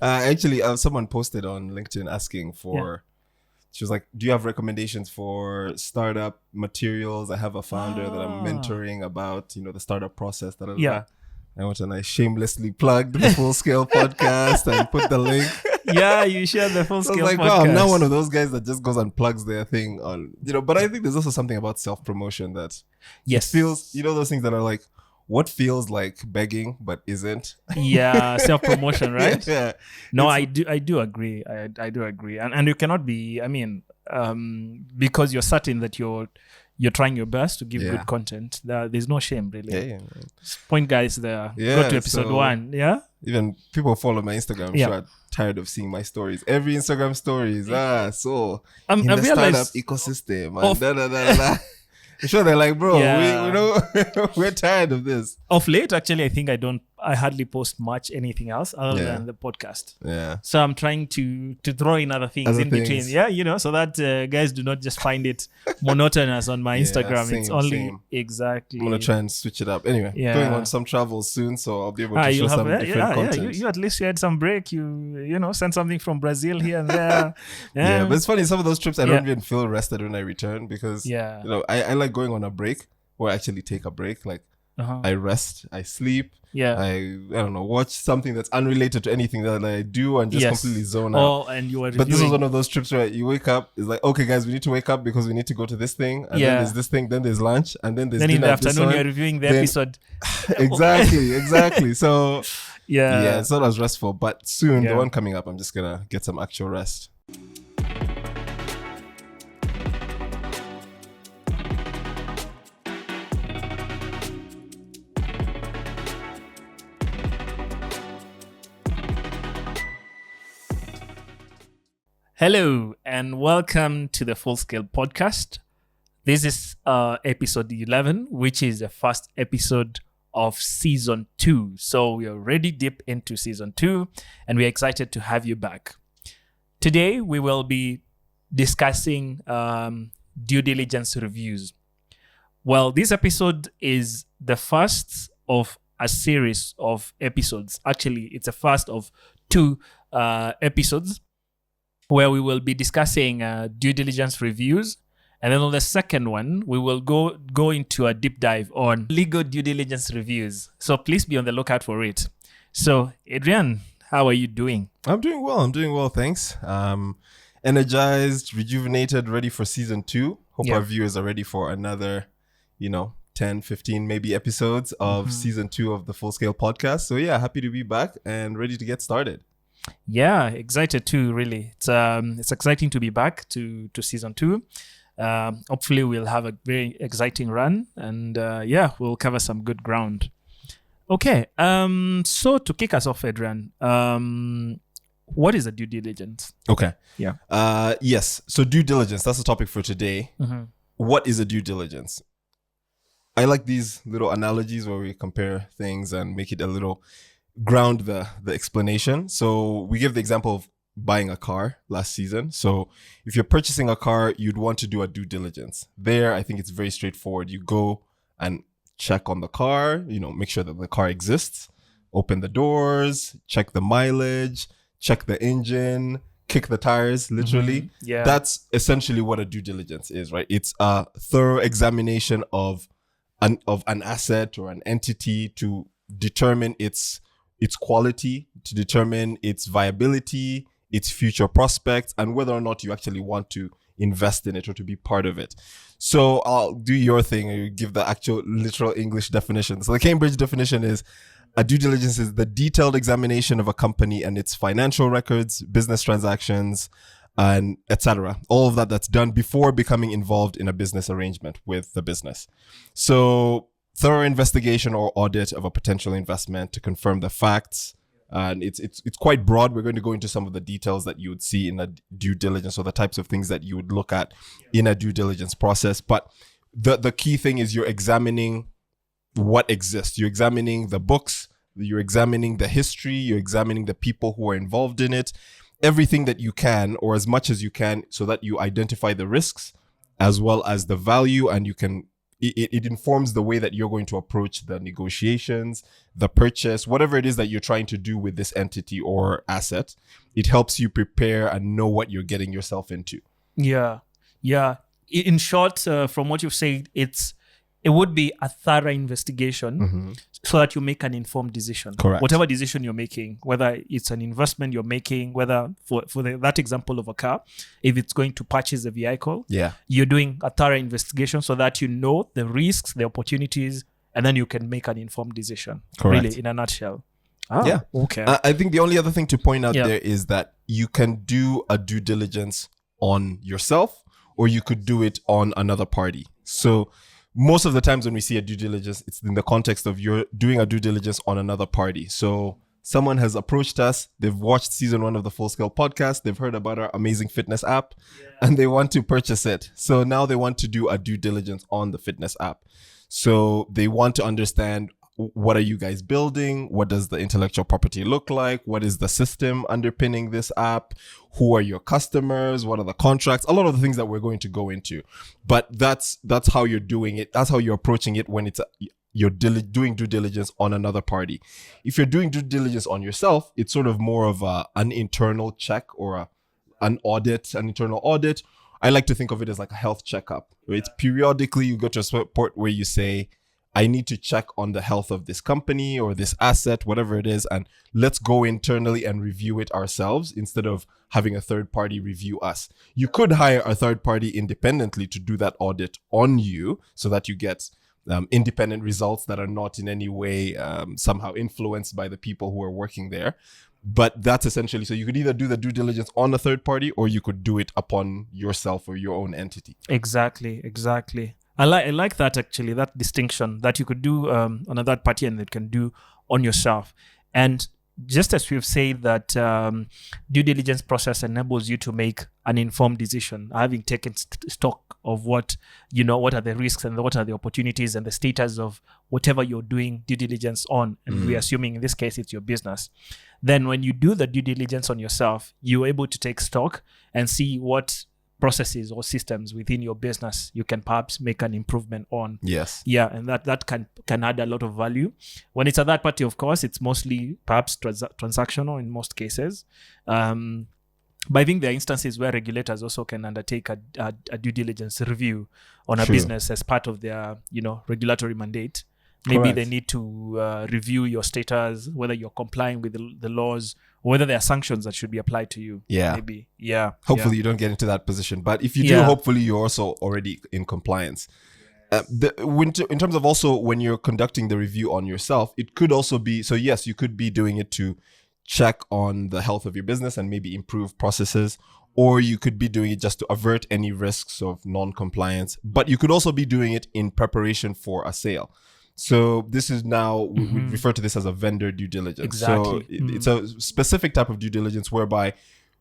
Actually, someone posted on LinkedIn asking for. She was like, "Do you have recommendations for startup materials? I have a founder that I'm mentoring about, the startup process." Yeah. I went and I shamelessly plugged the Full Scale podcast and put the link. Yeah, you shared the Full So I Scale was like, podcast. wow, I'm not one of those guys that just goes and plugs their thing on, but I think there's also something about self-promotion that it feels, those things that are like, what feels like begging but isn't. Yeah, self-promotion, right? Yeah. No, I do agree. I do agree. And you cannot be, because you're certain that you're trying your best to give good content. There's no shame, really. Yeah. Point guys there. Yeah, Go to episode 1. Yeah. Even people follow my Instagram. Sure, are tired of seeing my stories. Every Instagram story is so in the startup ecosystem and I'm sure they're like, bro, we're tired of this. Of late, actually, I think I hardly post much anything else other than the podcast. Yeah. So I'm trying to throw in other things between. Yeah, so that guys do not just find it monotonous on my Instagram. Same. Exactly. I'm going to try and switch it up. Anyway, going on some travels soon, so I'll be able to show some different content. You at least had some break. You send something from Brazil here and there. Yeah, but it's funny. Some of those trips, I don't even feel rested when I return because, I like going on a break or actually take a break. Like, I rest, I sleep, I don't know, watch something that's unrelated to anything that I do and just completely zone out. But this is one of those trips where you wake up, it's like, okay guys, we need to wake up because we need to go to this thing, and then there's this thing, then there's lunch, and then there's dinner. In the afternoon you're reviewing the episode. Exactly. So it's not as restful, but soon, the one coming up, I'm just gonna get some actual rest. Hello and welcome to the Full Scale podcast. This is episode 11, which is the first episode of season 2. So we are already deep into season 2 and we're excited to have you back. Today we will be discussing due diligence reviews. Well, this episode is the first of a series of episodes. Actually, it's the first of 2 episodes where we will be discussing due diligence reviews. And then on the second one, we will go into a deep dive on legal due diligence reviews. So please be on the lookout for it. So Adrian, how are you doing? I'm doing well, thanks. Energized, rejuvenated, ready for season 2. Hope our viewers are ready for another, 10, 15 maybe episodes of season 2 of the Full Scale podcast. So happy to be back and ready to get started. Yeah, excited too, really. It's exciting to be back to season 2. Hopefully we'll have a very exciting run and we'll cover some good ground. Okay, so to kick us off, Adrian, what is a due diligence? Okay. Yeah. Yes. So due diligence, that's the topic for today. What is a due diligence? I like these little analogies where we compare things and make it a little ground the explanation. So we give the example of buying a car last season. So if you're purchasing a car, you'd want to do a due diligence. There, I think it's very straightforward. You go and check on the car, make sure that the car exists, open the doors, check the mileage, check the engine, kick the tires, literally. Yeah. That's essentially what a due diligence is, right? It's a thorough examination of an asset or an entity to determine its quality, to determine its viability, its future prospects, and whether or not you actually want to invest in it or to be part of it. So I'll do your thing and you give the actual literal English definition. So the Cambridge definition is a due diligence is the detailed examination of a company and its financial records, business transactions, and etc. All of that's done before becoming involved in a business arrangement with the business. So thorough investigation or audit of a potential investment to confirm the facts. And it's quite broad. We're going to go into some of the details that you would see in a due diligence or the types of things that you would look at in a due diligence process. But the key thing is you're examining what exists. You're examining the books, you're examining the history, you're examining the people who are involved in it, everything that you can or as much as you can so that you identify the risks as well as the value and you can it informs the way that you're going to approach the negotiations, the purchase, whatever it is that you're trying to do with this entity or asset. It helps you prepare and know what you're getting yourself into. Yeah. In short, from what you've said, it would be a thorough investigation so that you make an informed decision. Correct. Whatever decision you're making, whether it's an investment you're making, whether for that example of a car, if it's going to purchase a vehicle, you're doing a thorough investigation so that you know the risks, the opportunities, and then you can make an informed decision. Correct. Really, in a nutshell. Okay. I think the only other thing to point out there is that you can do a due diligence on yourself, or you could do it on another party. So most of the times when we see a due diligence, it's in the context of you're doing a due diligence on another party. So someone has approached us, they've watched season 1 of the Full Scale podcast, they've heard about our amazing fitness app, and they want to purchase it. So now they want to do a due diligence on the fitness app. So they want to understand, what are you guys building? What does the intellectual property look like? What is the system underpinning this app? Who are your customers? What are the contracts? A lot of the things that we're going to go into. But that's how you're doing it. That's how you're approaching it when you're doing due diligence on another party. If you're doing due diligence on yourself, it's sort of more of an internal check or an internal audit. I like to think of it as like a health checkup. Where it's periodically you go to a point where you say, I need to check on the health of this company or this asset, whatever it is, and let's go internally and review it ourselves instead of having a third party review us. You could hire a third party independently to do that audit on you so that you get independent results that are not in any way somehow influenced by the people who are working there. But that's essentially, so you could either do the due diligence on a third party or you could do it upon yourself or your own entity. Exactly. I like that, actually, that distinction that you could do on a third party and it can do on yourself. And just as we've said that due diligence process enables you to make an informed decision, having taken stock of what are the risks and what are the opportunities and the status of whatever you're doing due diligence on. And we're assuming in this case it's your business. Then when you do the due diligence on yourself, you're able to take stock and see what processes or systems within your business you can perhaps make an improvement on. Yes. Yeah, and that can add a lot of value. When it's a third party, of course, it's mostly perhaps transactional in most cases. But I think there are instances where regulators also can undertake a due diligence review on a business as part of their regulatory mandate. Maybe Correct. they need to review your status, whether you're complying with the laws, or whether there are sanctions that should be applied to you. Yeah. Maybe. Yeah. Hopefully you don't get into that position. But if you do, hopefully you're also already in compliance. In terms of also when you're conducting the review on yourself, it could also be, so yes, you could be doing it to check on the health of your business and maybe improve processes, or you could be doing it just to avert any risks of non-compliance. But you could also be doing it in preparation for a sale. So this is now, we refer to this as a vendor due diligence. Exactly. So it's a specific type of due diligence whereby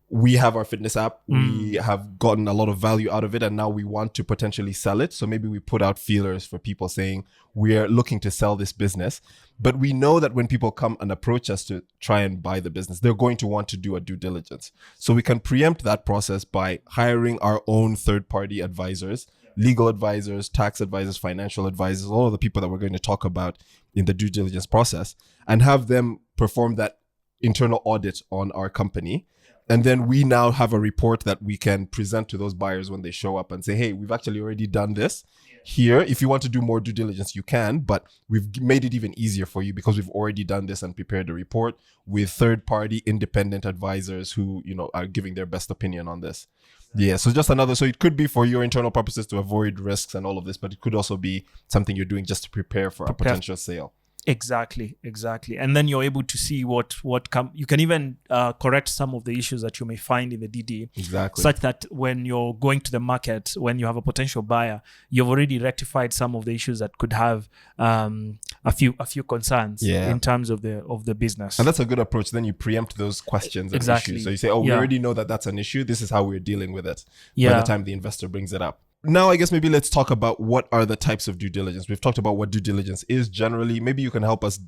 we have our fitness app, we have gotten a lot of value out of it, and now we want to potentially sell it. So maybe we put out feelers for people saying, we're looking to sell this business. But we know that when people come and approach us to try and buy the business, they're going to want to do a due diligence. So we can preempt that process by hiring our own third-party advisors, legal advisors, tax advisors, financial advisors, all of the people that we're going to talk about in the due diligence process, and have them perform that internal audit on our company. And then we now have a report that we can present to those buyers when they show up and say, hey, we've actually already done this here. If you want to do more due diligence, you can, but we've made it even easier for you because we've already done this and prepared a report with third-party independent advisors who, are giving their best opinion on this. Yeah, so just another, so it could be for your internal purposes to avoid risks and all of this, but it could also be something you're doing just to prepare for a potential sale. Exactly. And then you're able to see you can even correct some of the issues that you may find in the DD. Exactly. Such that when you're going to the market, when you have a potential buyer, you've already rectified some of the issues that could have a few concerns in terms of the business. And that's a good approach. Then you preempt those questions and issues. So you say, we already know that that's an issue. This is how we're dealing with it by the time the investor brings it up. Now, I guess maybe let's talk about what are the types of due diligence. We've talked about what due diligence is generally. Maybe you can help us,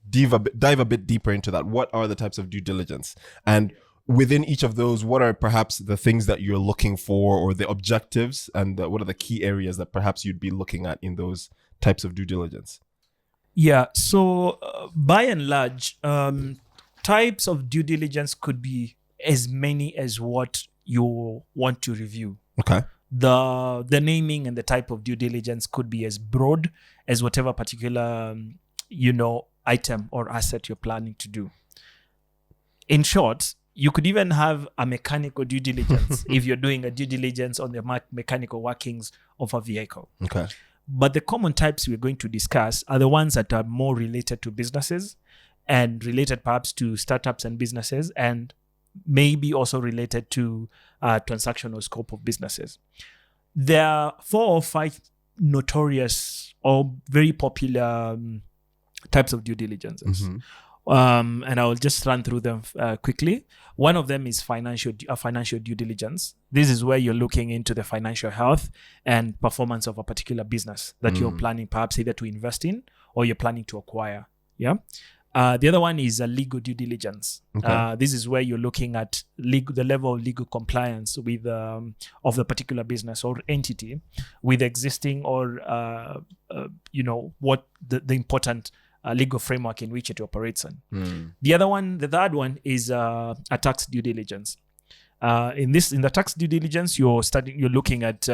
dive a bit deeper into that. What are the types of due diligence? And within each of those, what are perhaps the things that you're looking for, or the objectives, and what are the key areas that perhaps you'd be looking at in those types of due diligence? Yeah. So by and large, types of due diligence could be as many as what you want to review. Okay. The naming and the type of due diligence could be as broad as whatever particular item or asset you're planning to do. In short, you could even have a mechanical due diligence if you're doing a due diligence on the mechanical workings of a vehicle. Okay. But the common types we're going to discuss are the ones that are more related to businesses and related perhaps to startups and businesses, and maybe also related to transactional scope of businesses. There are 4 or 5 notorious or very popular types of due diligences. Mm-hmm. And I'll just run through them quickly. One of them is financial due diligence. This is where you're looking into the financial health and performance of a particular business that you're planning perhaps either to invest in or you're planning to acquire. Yeah. The other one is a legal due diligence. Okay. This is where you're looking at the level of legal compliance with of the particular business or entity with existing or what the important legal framework in which it operates in. The third one is a tax due diligence. In the tax due diligence, you're looking at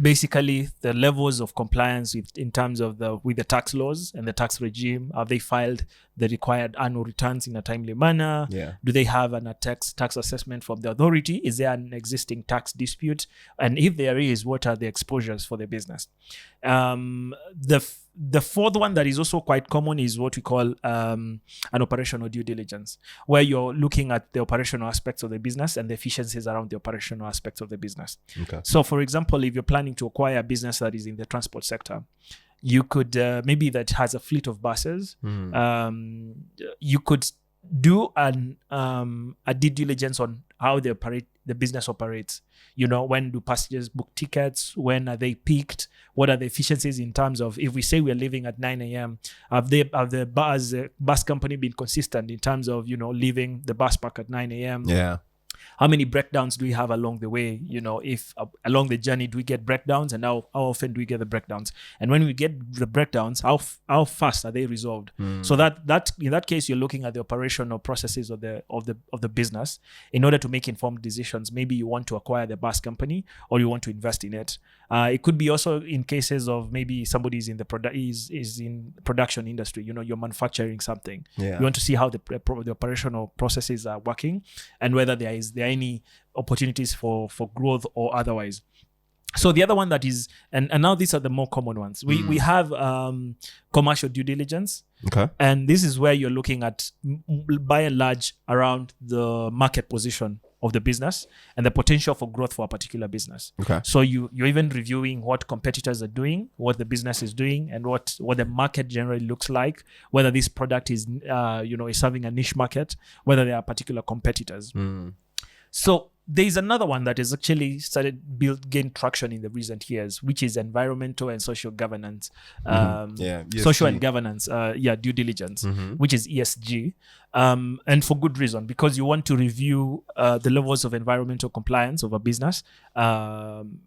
basically the levels of compliance in terms of with the tax laws and the tax regime. Have they filed the required annual returns in a timely manner? Yeah. Do they have a tax assessment from the authority? Is there an existing tax dispute? And if there is, what are the exposures for the business? The fourth one that is also quite common is what we call an operational due diligence, where you're looking at the operational aspects of the business and the efficiencies around the operational aspects of the business. Okay. So, for example, if you're planning to acquire a business that is in the transport sector, you could maybe that has a fleet of buses. You could do a due diligence on how the business operates. When do passengers book tickets? When are they peaked? What are the efficiencies in terms of, if we say we're leaving at 9 a.m., have the bus company been consistent in terms of, leaving the bus park at 9 a.m.? Yeah. How many breakdowns do we have along the way? If along the journey do we get breakdowns, and how often do we get the breakdowns? And when we get the breakdowns, how fast are they resolved? So that in that case, you're looking at the operational processes of the business in order to make informed decisions. Maybe you want to acquire the bus company or you want to invest in it. It could be also in cases of maybe somebody is in the is in production industry. You're manufacturing something. Yeah. You want to see how the operational processes are working and whether there are any opportunities for growth or otherwise. So the other one that is, and now these are the more common ones. We have commercial due diligence. Okay. And this is where you're looking at, by and large, around the market position of the business and the potential for growth for a particular business. Okay. So you're even reviewing what competitors are doing, what the business is doing, and what the market generally looks like, whether this product is is serving a niche market, whether there are particular competitors. So there's another one that has actually gain traction in the recent years, which is environmental and social governance, social and governance, due diligence, which is ESG, and for good reason, because you want to review the levels of environmental compliance of a business, and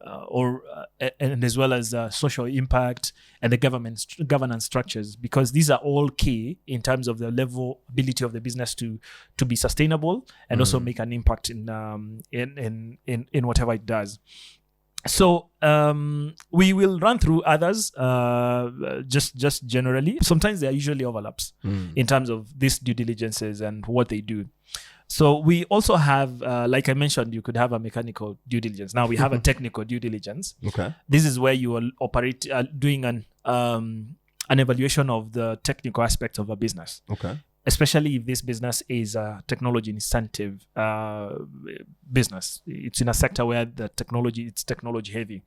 as well as social impact and the governance structures, because these are all key in terms of the ability of the business to be sustainable and also make an impact in whatever it does. So we will run through others just generally. Sometimes there are usually overlaps in terms of these due diligences and what they do. So we also have, like I mentioned, you could have a mechanical due diligence. Now we have a technical due diligence. Okay. This is where you are doing an evaluation of the technical aspects of a business. Okay. Especially if this business is a technology incentive business. It's in a sector where it's technology heavy.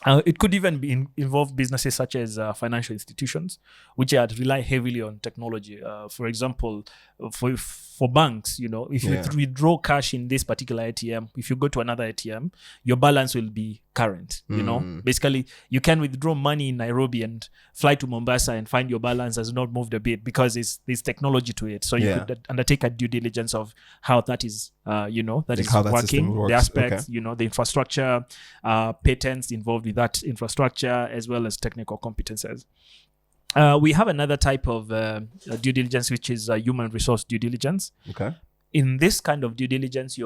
It could even involve businesses such as financial institutions, which rely heavily on technology. For example, for banks, if you withdraw cash in this particular ATM, if you go to another ATM, your balance will be current. Basically, you can withdraw money in Nairobi and fly to Mombasa and find your balance has not moved a bit because there's technology to it. So you could undertake a due diligence of how that is, that like is working, the aspects, the infrastructure, patents involved with that infrastructure, as well as technical competences. We have another type of due diligence, which is human resource due diligence. Okay. In this kind of due diligence,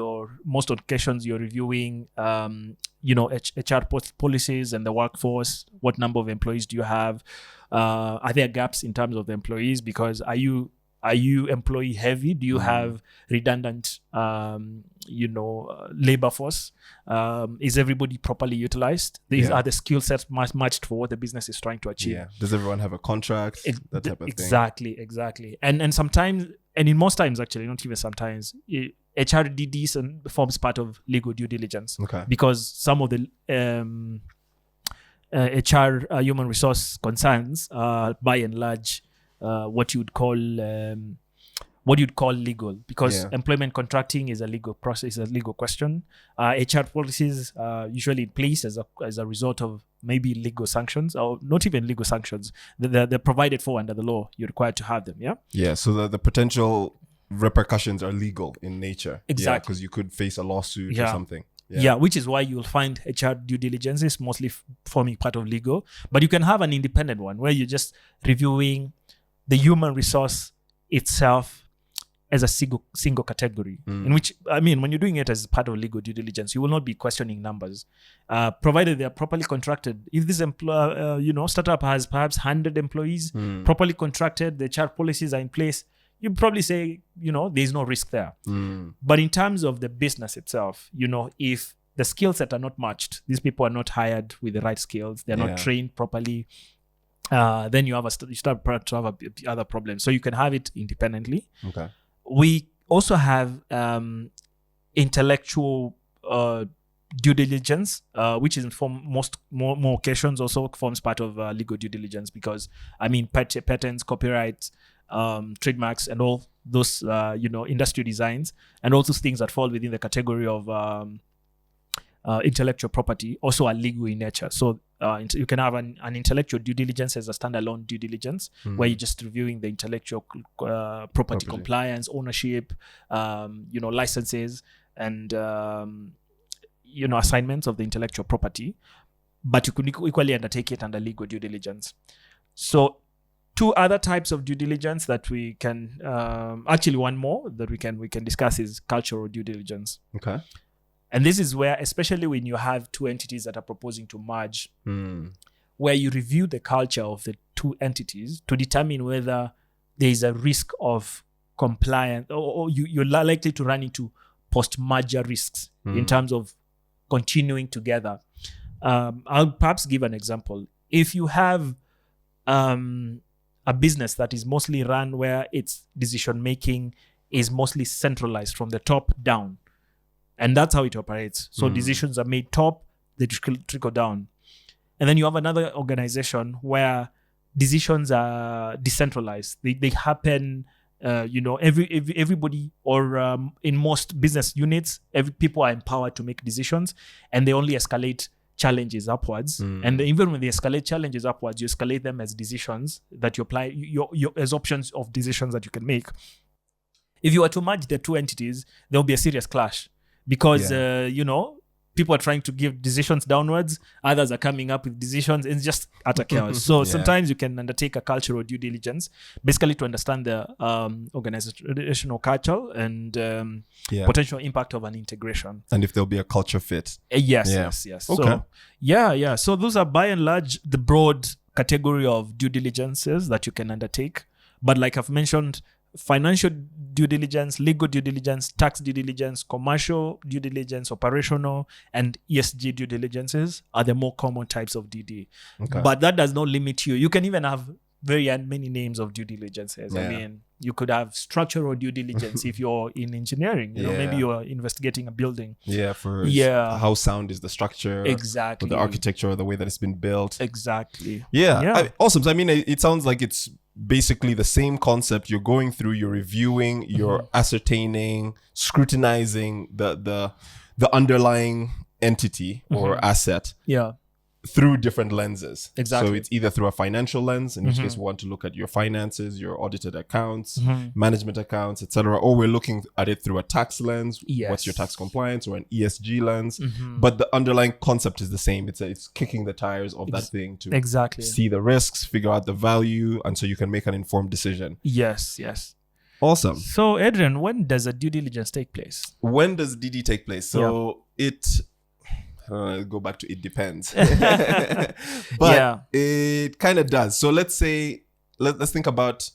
most occasions you're reviewing, HR policies and the workforce. What number of employees do you have? Are there gaps in terms of the employees? Because are you employee heavy? Do you have redundant, labor force? Is everybody properly utilized? These are the skill sets matched for what the business is trying to achieve. Yeah. Does everyone have a contract? That type of thing. Exactly. And sometimes, and in most times, actually, not even sometimes, HRDD forms part of legal due diligence. Okay. Because some of the HR human resource concerns are by and large what you'd call legal, because employment contracting is a legal process, a legal question. HR policies are usually in place as a result of maybe legal sanctions, or not even legal sanctions. They're provided for under the law. You're required to have them. Yeah. So the potential repercussions are legal in nature. Exactly. Because you could face a lawsuit or something. Yeah, which is why you'll find HR due diligence is mostly forming part of legal, but you can have an independent one where you're just reviewing the human resource itself as a single category, in which, when you're doing it as part of legal due diligence, you will not be questioning numbers, provided they are properly contracted. If this startup has perhaps 100 employees, properly contracted, the HR policies are in place, you probably say, there's no risk there. But in terms of the business itself, if the skill set are not matched, these people are not hired with the right skills, they're not trained properly, then you start to have other problems. So you can have it independently. Okay. We also have intellectual due diligence, which is more occasions also forms part of legal due diligence, because patents, copyrights, trademarks, and all those industry designs, and also things that fall within the category of intellectual property also are legal in nature. So you can have an intellectual due diligence as a standalone due diligence, where you're just reviewing the intellectual property compliance, ownership, licenses, and assignments of the intellectual property. But you could equally undertake it under legal due diligence. So two other types of due diligence that we can actually one more that we can discuss is cultural due diligence. Okay. And this is where, especially when you have two entities that are proposing to merge, where you review the culture of the two entities to determine whether there is a risk of compliance, or you're likely to run into post-merger risks in terms of continuing together. I'll perhaps give an example. If you have a business that is mostly run where its decision-making is mostly centralized from the top down, and that's how it operates. So decisions are made top, they trickle down. And then you have another organization where decisions are decentralized. They happen, everybody, or in most business units, people are empowered to make decisions, and they only escalate challenges upwards. And even when they escalate challenges upwards, you escalate them as decisions that you apply, as options of decisions that you can make. If you were to merge the two entities, there will be a serious clash. Because, people are trying to give decisions downwards, others are coming up with decisions, and it's just utter chaos. So sometimes you can undertake a cultural due diligence, basically to understand the organizational culture and potential impact of an integration. And if there'll be a culture fit. Yes. Okay. So those are by and large the broad category of due diligences that you can undertake. But like I've mentioned, financial due diligence, legal due diligence, tax due diligence, commercial due diligence, operational, and ESG due diligences are the more common types of DD. Okay. But that does not limit you. You can even have very many names of due diligences. You could have structural due diligence if you're in engineering. Maybe you're investigating a building. How sound is the structure? Exactly. Or the architecture, or the way that it's been built. Exactly. Awesome. So it sounds like it's basically the same concept. You're going through, you're reviewing, you're ascertaining, scrutinizing the underlying entity or asset Yeah. through different lenses. Exactly. So it's either through a financial lens, in which case we want to look at your finances, your audited accounts, management accounts, etc., or we're looking at it through a tax lens. Yes. What's your tax compliance, or an ESG lens? But the underlying concept is the same. It's kicking the tires of that thing to Exactly. see the risks, figure out the value, and so you can make an informed decision. Yes. Awesome. So, Adrian, when does a due diligence take place? When does DD take place? So go back to it depends. But it kind of does. So let's say, let's think about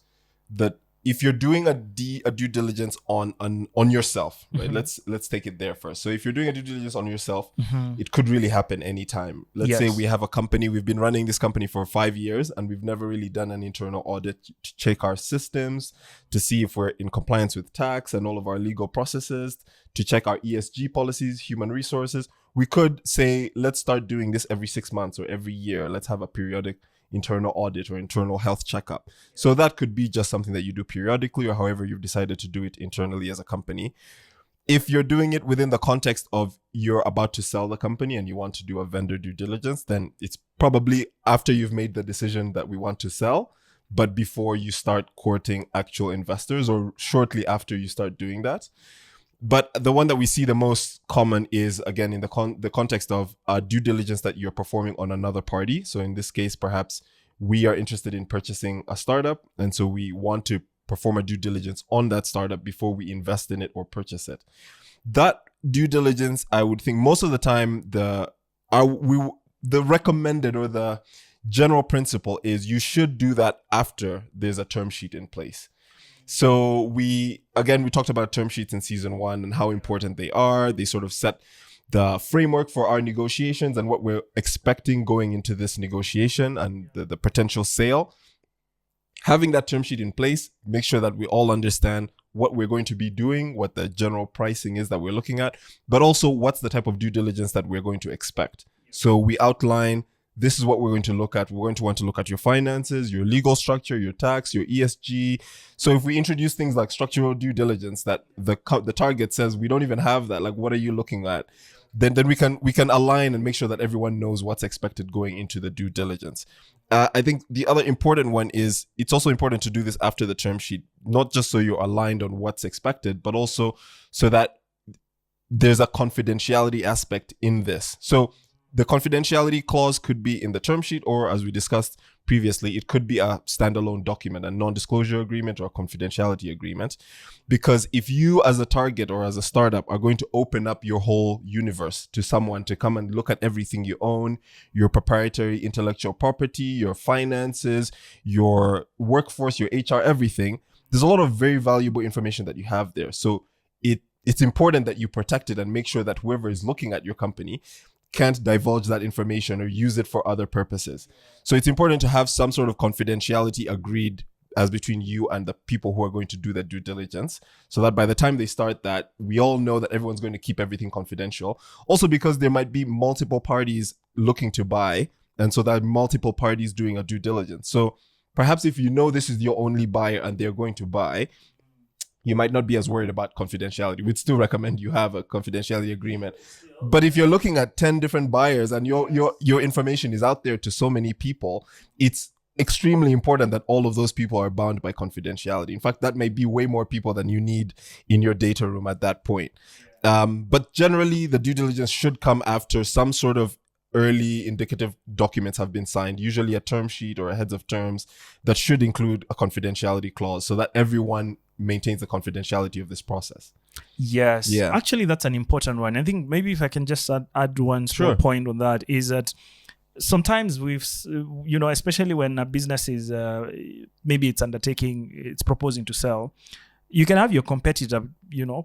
if you're doing a due diligence on yourself, right? Let's take it there first. So if you're doing a due diligence on yourself, it could really happen anytime. Let's say we have a company, we've been running this company for 5 years and we've never really done an internal audit to check our systems, to see if we're in compliance with tax and all of our legal processes, to check our ESG policies, human resources. We could say, let's start doing this every 6 months or every year. Let's have a periodic internal audit or internal health checkup. So that could be just something that you do periodically, or however you've decided to do it internally as a company. If you're doing it within the context of you're about to sell the company and you want to do a vendor due diligence, then it's probably after you've made the decision that we want to sell, but before you start courting actual investors, or shortly after you start doing that. But the one that we see the most common is, again, in the context of due diligence that you're performing on another party. So in this case, perhaps we are interested in purchasing a startup, and so we want to perform a due diligence on that startup before we invest in it or purchase it. That due diligence, I would think most of the time, the recommended or the general principle is you should do that after there's a term sheet in place. So we talked about term sheets in season 1 and how important they are. They sort of set the framework for our negotiations and what we're expecting going into this negotiation and the potential sale. Having that term sheet in place, make sure that we all understand what we're going to be doing, what the general pricing is that we're looking at, but also what's the type of due diligence that we're going to expect. So we outline, this is what we're going to look at. We're going to want to look at your finances, your legal structure, your tax, your ESG. So if we introduce things like structural due diligence that the target says we don't even have that, like what are you looking at? Then we can align and make sure that everyone knows what's expected going into the due diligence. I think the other important one is it's also important to do this after the term sheet, not just so you're aligned on what's expected, but also so that there's a confidentiality aspect in this. So the confidentiality clause could be in the term sheet, or as we discussed previously, it could be a standalone document, a non-disclosure agreement or a confidentiality agreement. Because if you as a target or as a startup are going to open up your whole universe to someone to come and look at everything you own, your proprietary intellectual property, your finances, your workforce, your HR, everything, there's a lot of very valuable information that you have there. So it's important that you protect it and make sure that whoever is looking at your company can't divulge that information or use it for other purposes. So it's important to have some sort of confidentiality agreed as between you and the people who are going to do the due diligence, so that by the time they start that, we all know that everyone's going to keep everything confidential. Also because there might be multiple parties looking to buy, and so there are multiple parties doing a due diligence. So perhaps if you know this is your only buyer and they're going to buy, you might not be as worried about confidentiality. We'd still recommend you have a confidentiality agreement. But if you're looking at 10 different buyers and your information is out there to so many people, it's extremely important that all of those people are bound by confidentiality. In fact, that may be way more people than you need in your data room at that point. But generally, the due diligence should come after some sort of early indicative documents have been signed, usually a term sheet or a heads of terms that should include a confidentiality clause so that everyone maintains the confidentiality of this process. Yes. Yeah. Actually, that's an important one. I think maybe if I can just add one small point on that is that sometimes we've, especially when a business is, maybe it's it's proposing to sell, you can have your competitor,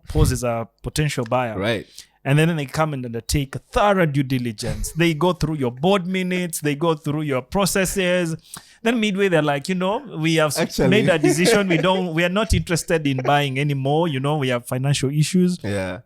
pose as a potential buyer. Right. And then they come and undertake a thorough due diligence. They go through your board minutes. They go through your processes. Then midway, they're like, we have made a decision. We are not interested in buying anymore. We have financial issues. Yeah.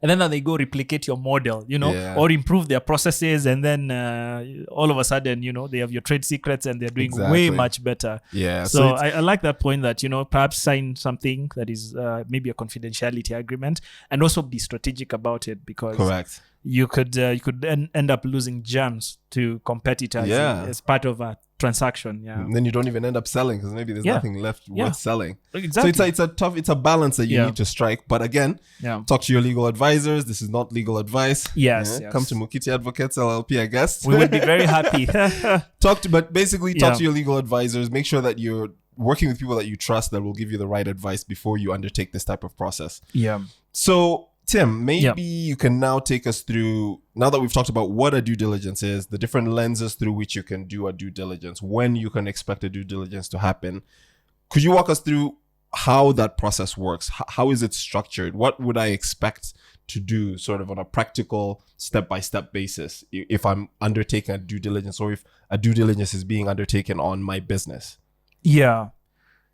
And then they go replicate your model, Yeah. or improve their processes. And then all of a sudden, they have your trade secrets and they're doing way Exactly. much better. Yeah. So I like that point that, perhaps sign something that is maybe a confidentiality agreement, and also be strategic about it, because correct. you could end up losing gems to competitors as part of a transaction. Yeah. And then you don't even end up selling because maybe there's nothing left worth selling. Exactly. So it's a balance that you need to strike. But again, talk to your legal advisors. This is not legal advice. Yes. Come to Mukiti Advocates LLP, I guess. We would be very happy. Talk to your legal advisors. Make sure that you're working with people that you trust that will give you the right advice before you undertake this type of process. Yeah. So Tim, maybe you can now take us through, now that we've talked about what a due diligence is, the different lenses through which you can do a due diligence, when you can expect a due diligence to happen. Could you walk us through how that process works? How is it structured? What would I expect to do sort of on a practical step-by-step basis if I'm undertaking a due diligence, or if a due diligence is being undertaken on my business? Yeah.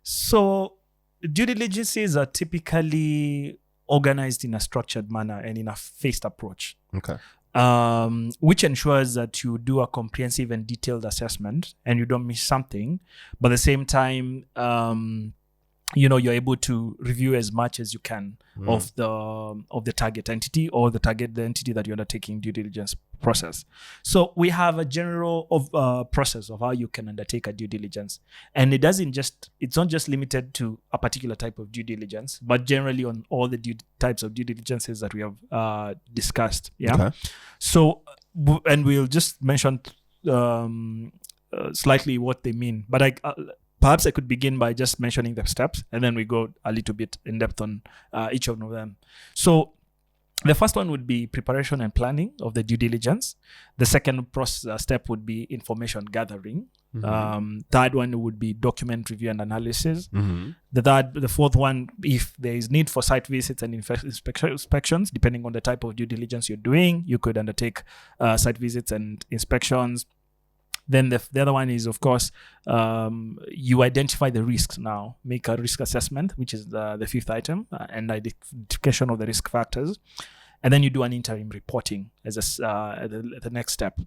So due diligences are typically organized in a structured manner and in a phased approach. Okay. Which ensures that you do a comprehensive and detailed assessment and you don't miss something, but at the same time, you're able to review as much as you can of the target entity or the entity that you're undertaking due diligence process. So we have a general process of how you can undertake a due diligence, and it's not just limited to a particular type of due diligence, but generally on all the types of due diligences that we have discussed. Yeah. Okay. So, and we'll just mention slightly what they mean, but perhaps I could begin by just mentioning the steps, and then we go a little bit in depth on each of them. So the first one would be preparation and planning of the due diligence. The second step would be information gathering. Mm-hmm. Third one would be document review and analysis. Mm-hmm. The fourth one, if there is need for site visits and inspections, depending on the type of due diligence you're doing, you could undertake site visits and inspections. Then the other one is, of course, you identify the risks now, make a risk assessment, which is the fifth item, and identification of the risk factors. And then you do an interim reporting as the next step.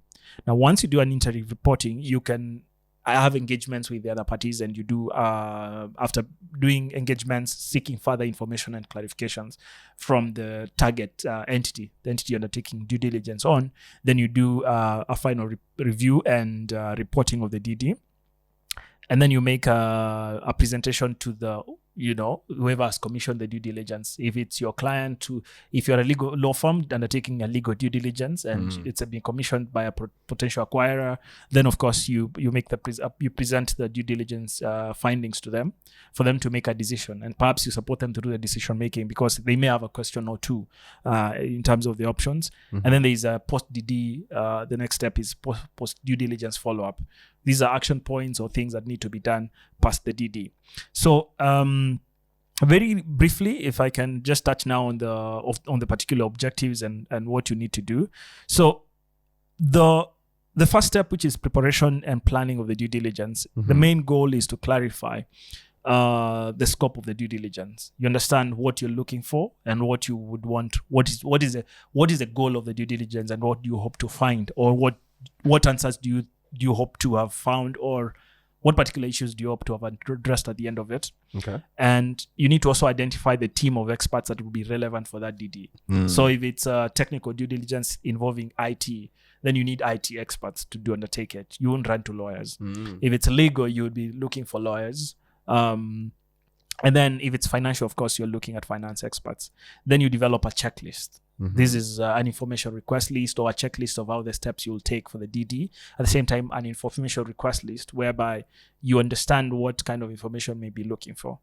Now, once you do an interim reporting, you can have engagements with the other parties, and you do, after doing engagements, seeking further information and clarifications from the target entity, the entity you're undertaking due diligence on. Then you do a final review and reporting of the DD. And then you make a presentation to the, whoever has commissioned the due diligence. If it's your client, if you're a legal law firm undertaking a legal due diligence and it's being commissioned by a potential acquirer, then of course you make you present the due diligence findings to them for them to make a decision, and perhaps you support them to do the decision making because they may have a question or two in terms of the options. And then there is a post DD. The next step is post due diligence follow up. These are action points or things that need to be done past the DD. So very briefly, if I can just touch now on the particular objectives and what you need to do. So the first step, which is preparation and planning of the due diligence, the main goal is to clarify the scope of the due diligence. You understand what you're looking for and what you would want. What is the goal of the due diligence, and what do you hope to find, or what answers do you hope to have found, or what particular issues do you hope to have addressed at the end of it? Okay. And you need to also identify the team of experts that will be relevant for that DD. So if it's a technical due diligence involving IT, then you need IT experts to undertake it. You won't run to lawyers. If it's legal, you would be looking for lawyers. And then if it's financial, of course, you're looking at finance experts. Then you develop a checklist. This is an information request list or a checklist of how the steps you'll take for the DD. At the same time, an information request list whereby you understand what kind of information may be looking for.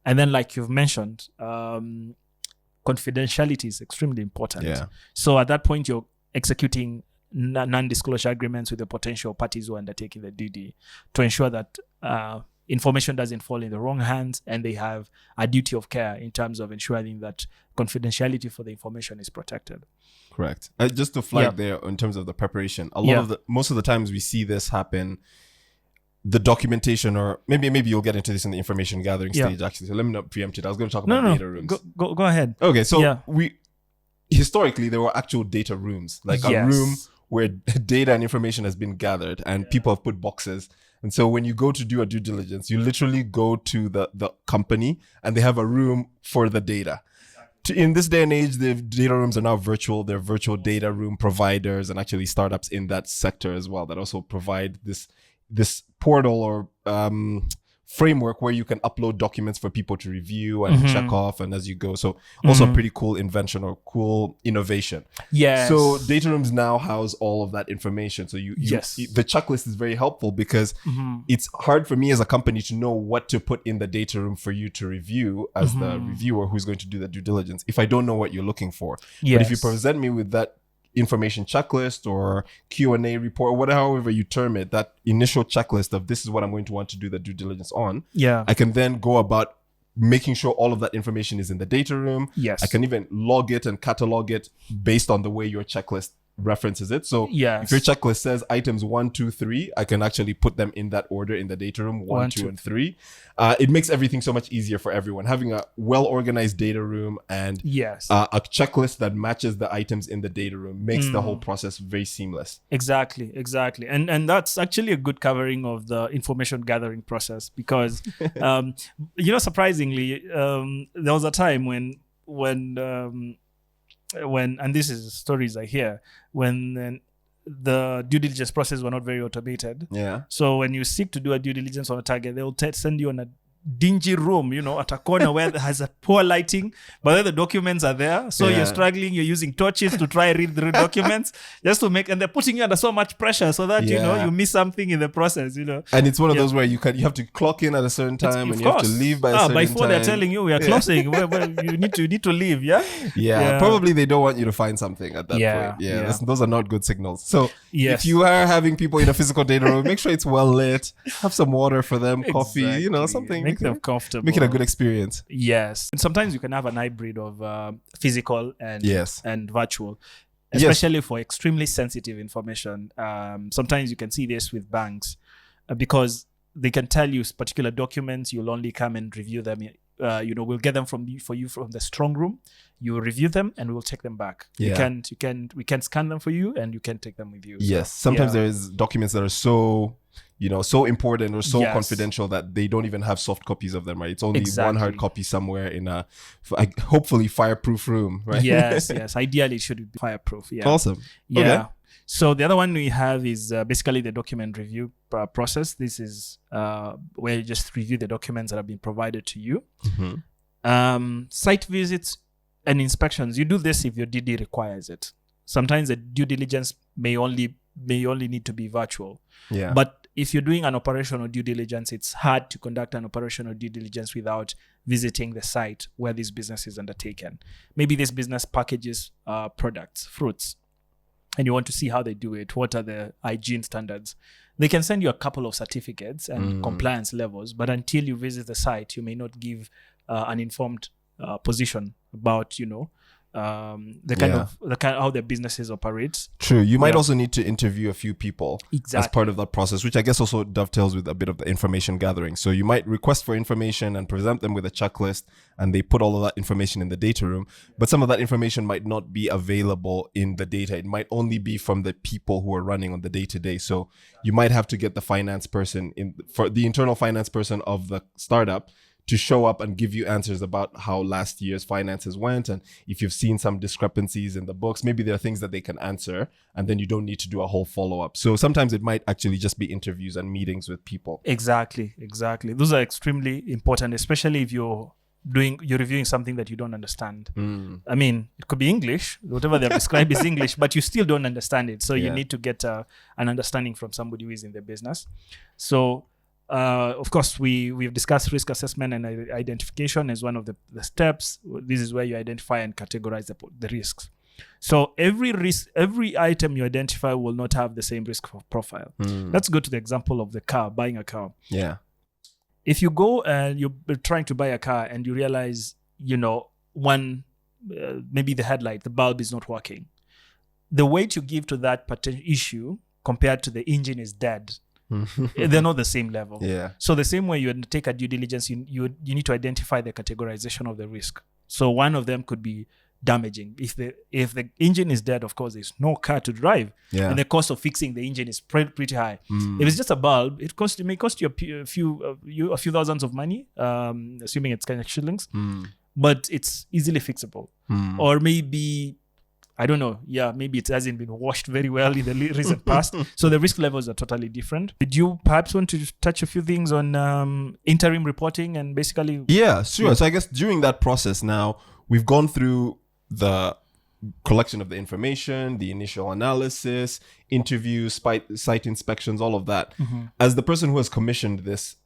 And then, like you've mentioned, confidentiality is extremely important. Yeah. So at that point, you're executing non-disclosure agreements with the potential parties who are undertaking the DD to ensure that information doesn't fall in the wrong hands, and they have a duty of care in terms of ensuring that confidentiality for the information is protected. Correct. Just to flag there in terms of the preparation, most of the times we see this happen, the documentation, or maybe you'll get into this in the information gathering stage actually. So let me not preempt it. I was going to talk about data rooms. Go ahead. Okay, so historically there were actual data rooms, like a room Yes. where data and information has been gathered and people have put boxes. And so when you go to do a due diligence, you literally go to the company and they have a room for the data. In this day and age, the data rooms are now virtual. They're virtual data room providers and actually startups in that sector as well that also provide this portal or framework where you can upload documents for people to review and check off and as you go. So also a pretty cool invention or cool innovation. Yes. So data rooms now house all of that information. So Yes. the checklist is very helpful because it's hard for me as a company to know what to put in the data room for you to review as the reviewer who's going to do the due diligence if I don't know what you're looking for. Yes. But if you present me with that information checklist or Q&A report, whatever, however you term it, that initial checklist of this is what I'm going to want to do the due diligence on, I can then go about making sure all of that information is in the data room. Yes. I can even log it and catalog it based on the way your checklist references it. So Yes. if your checklist says items 1, 2, 3, I can actually put them in that order in the data room, 1, 2, and 3. It makes everything so much easier for everyone. Having a well-organized data room and Yes. a checklist that matches the items in the data room makes the whole process very seamless. Exactly. And that's actually a good covering of the information gathering process because, surprisingly, there was a time when and this is stories I hear, when the due diligence process were not very automated. Yeah. So when you seek to do a due diligence on a target, they'll send you on a dingy room, at a corner where there has a poor lighting, but then the documents are there. So you're struggling, you're using torches to try read the documents just to and they're putting you under so much pressure so that, you miss something in the process, And it's one of those where you have to clock in at a certain time and you have to leave by a certain by time. 4 they're telling you we are closing. You need to leave. Yeah. Probably they don't want you to find something at that point. Those are not good signals. So if you are having people in a physical data room, make sure it's well lit, have some water for them, coffee, something. Make them comfortable. Make it a good experience. Yes. And sometimes you can have an hybrid of physical and virtual, especially for extremely sensitive information. Sometimes you can see this with banks because they can tell you particular documents, you'll only come and review them. We'll get them for you from the strong room. You will review them and we'll take them back. We can scan them for you and you can take them with you. Yes. Sometimes there is documents that are so important or so confidential that they don't even have soft copies of them, right? It's only one hard copy somewhere in a hopefully fireproof room, right? Yes. Ideally, it should be fireproof. Yeah. Awesome. Yeah. Okay. So the other one we have is basically the document review process. This is where you just review the documents that have been provided to you. Site visits and inspections. You do this if your DD requires it. Sometimes the due diligence may only need to be virtual. Yeah. But if you're doing an operational due diligence, it's hard to conduct an operational due diligence without visiting the site where this business is undertaken. Maybe this business packages products, fruits, and you want to see how they do it. What are the hygiene standards? They can send you a couple of certificates and compliance levels, but until you visit the site, you may not give an informed position about, the kind of how their businesses operate. True. You might also need to interview a few people as part of that process, which I guess also dovetails with a bit of the information gathering. So you might request for information and present them with a checklist, and they put all of that information in the data room. But some of that information might not be available in the data. It might only be from the people who are running on the day-to-day. So you might have to get the finance person for the internal finance person of the startup to show up and give you answers about how last year's finances went. And if you've seen some discrepancies in the books, maybe there are things that they can answer and then you don't need to do a whole follow-up. So sometimes it might actually just be interviews and meetings with people. Exactly. Those are extremely important, especially if you're reviewing something that you don't understand. I mean, it could be English, whatever they've described is English, but you still don't understand it. So you need to get an understanding from somebody who is in the business. So of course, we've discussed risk assessment and identification as one of the steps. This is where you identify and categorize the risks. So every item you identify will not have the same risk profile. Let's go to the example of the car, buying a car. Yeah. If you go and you're trying to buy a car and you realize, maybe the headlight, the bulb is not working, the weight you give to that potential issue compared to the engine is dead. They're not the same level. Yeah. So the same way you take a due diligence, you need to identify the categorization of the risk. So one of them could be damaging. If the engine is dead, of course, there's no car to drive, and the cost of fixing the engine is pretty high. If it's just a bulb, it may cost you a few thousands of money, assuming it's kind of shillings, but it's easily fixable. Or maybe, I don't know. Yeah, maybe it hasn't been washed very well in the recent past. So the risk levels are totally different. Did you perhaps want to touch a few things on interim reporting and basically? Yeah, sure. So I guess during that process now, we've gone through the collection of the information, the initial analysis, interviews, site inspections, all of that. As the person who has commissioned this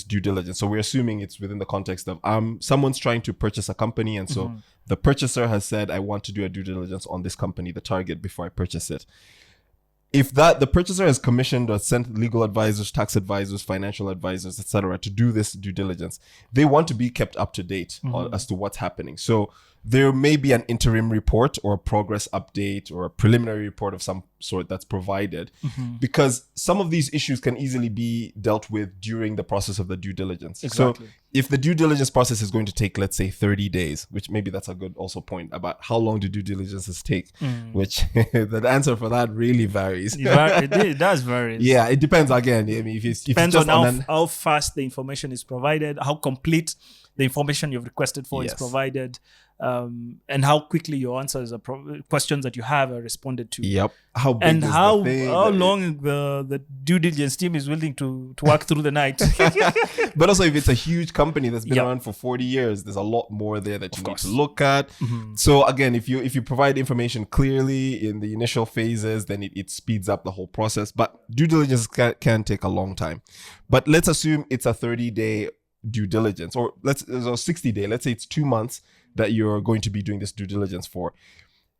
due diligence, so we're assuming it's within the context of someone's trying to purchase a company, and so the purchaser has said, I want to do a due diligence on this company, the target, before I purchase it. If the purchaser has commissioned or sent legal advisors, tax advisors, financial advisors, etc., to do this due diligence, they want to be kept up to date as to what's happening. So there may be an interim report or a progress update or a preliminary report of some sort that's provided, because some of these issues can easily be dealt with during the process of the due diligence. Exactly. So if the due diligence process is going to take, let's say, 30 days, which maybe that's a good also point about how long do due diligences take, which the answer for that really varies. It does vary. Yeah, it depends again. I mean, if it's Depends just on how fast the information is provided, how complete the information you've requested for is provided, and how quickly your answers are questions that you have are responded to. Yep. How big and is how the thing long the due diligence team is willing to work through the night. But also, if it's a huge company that's been around for 40 years, there's a lot more there that you need to look at. So again, if you provide information clearly in the initial phases, then it speeds up the whole process. But due diligence can take a long time. But let's assume it's a 30-day due diligence, or 60-day. Let's say it's 2 months that you're going to be doing this due diligence for.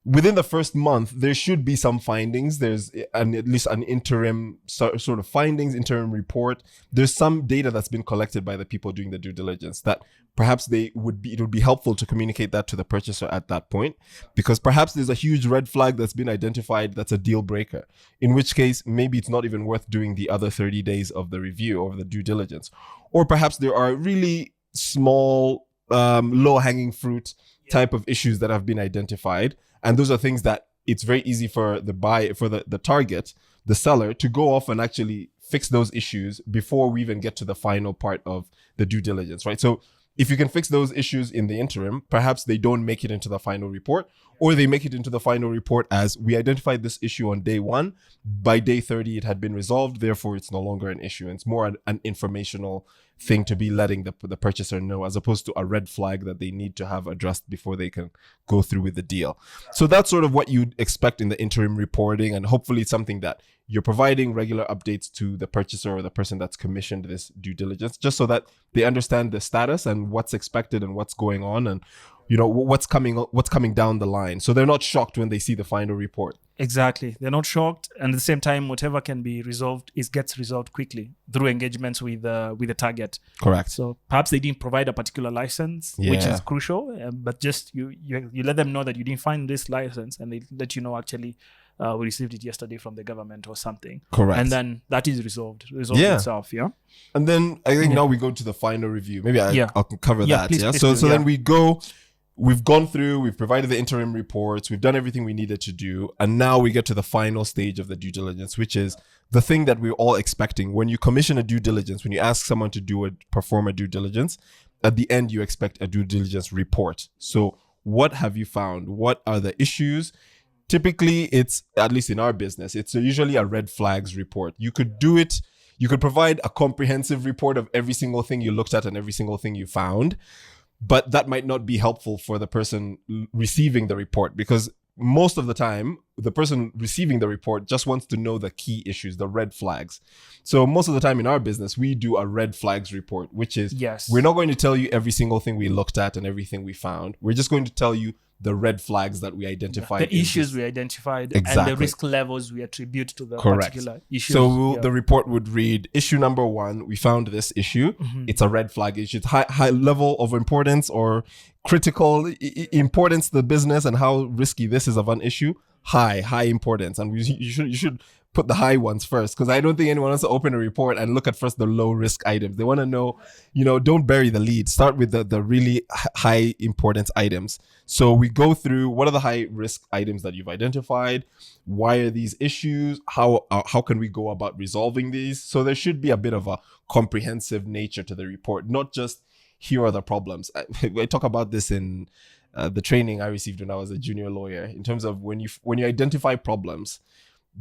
Within the first month, there should be some findings. There's at least an interim sort of findings, interim report. There's some data that's been collected by the people doing the due diligence that perhaps it would be helpful to communicate that to the purchaser at that point, because perhaps there's a huge red flag that's been identified that's a deal breaker, in which case maybe it's not even worth doing the other 30 days of the review or the due diligence. Or perhaps there are really small, low-hanging fruit type of issues that have been identified. And those are things that it's very easy for the target, the seller, to go off and actually fix those issues before we even get to the final part of the due diligence, right? So if you can fix those issues in the interim, perhaps they don't make it into the final report, or they make it into the final report as we identified this issue on day 1. By day 30, it had been resolved. Therefore, it's no longer an issue. And it's more an informational thing to be letting the purchaser know, as opposed to a red flag that they need to have addressed before they can go through with the deal. So that's sort of what you'd expect in the interim reporting. And hopefully it's something that you're providing regular updates to the purchaser or the person that's commissioned this due diligence, just so that they understand the status and what's expected and what's going on, and what's coming down the line, so they're not shocked when they see the final report. Exactly, they're not shocked, and at the same time, whatever can be resolved gets resolved quickly through engagements with the target. Correct. So perhaps they didn't provide a particular license, which is crucial, but just you let them know that you didn't find this license, and they let you know actually we received it yesterday from the government or something. Correct. And then that is resolved itself. Yeah. And then I think now we go to the final review. Maybe I'll cover that. Please, so then we go. We've gone through, we've provided the interim reports, we've done everything we needed to do. And now we get to the final stage of the due diligence, which is the thing that we're all expecting. When you commission a due diligence, when you ask someone to perform a due diligence, at the end, you expect a due diligence report. So what have you found? What are the issues? Typically, it's, at least in our business, it's usually a red flags report. You could do it. You could provide a comprehensive report of every single thing you looked at and every single thing you found. But that might not be helpful for the person receiving the report, because most of the time, the person receiving the report just wants to know the key issues, the red flags. So most of the time in our business, we do a red flags report, which is we're not going to tell you every single thing we looked at and everything we found. We're just going to tell you the red flags that we identified. The issues we identified and the risk levels we attribute to the particular issue. So the report would read, issue number 1, we found this issue. It's a red flag issue. It's high level of importance or critical importance to the business and how risky this is of an issue. High importance. And you should put the high ones first, because I don't think anyone wants to open a report and look at first the low risk items. They want to know, don't bury the lead. Start with the really high importance items. So we go through what are the high risk items that you've identified? Why are these issues? How can we go about resolving these? So there should be a bit of a comprehensive nature to the report, not just here are the problems. I talk about this in the training I received when I was a junior lawyer, in terms of when you identify problems,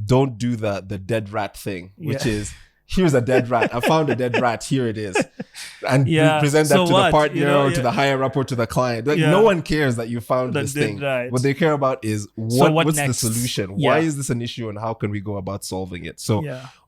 don't do the dead rat thing, which is, here's a dead rat. I found a dead rat. Here it is. And present that to the partner or to the higher up or to the client. Like, no one cares that you found this thing. Right. What they care about is what's next? the solution? Why is this an issue and how can we go about solving it? So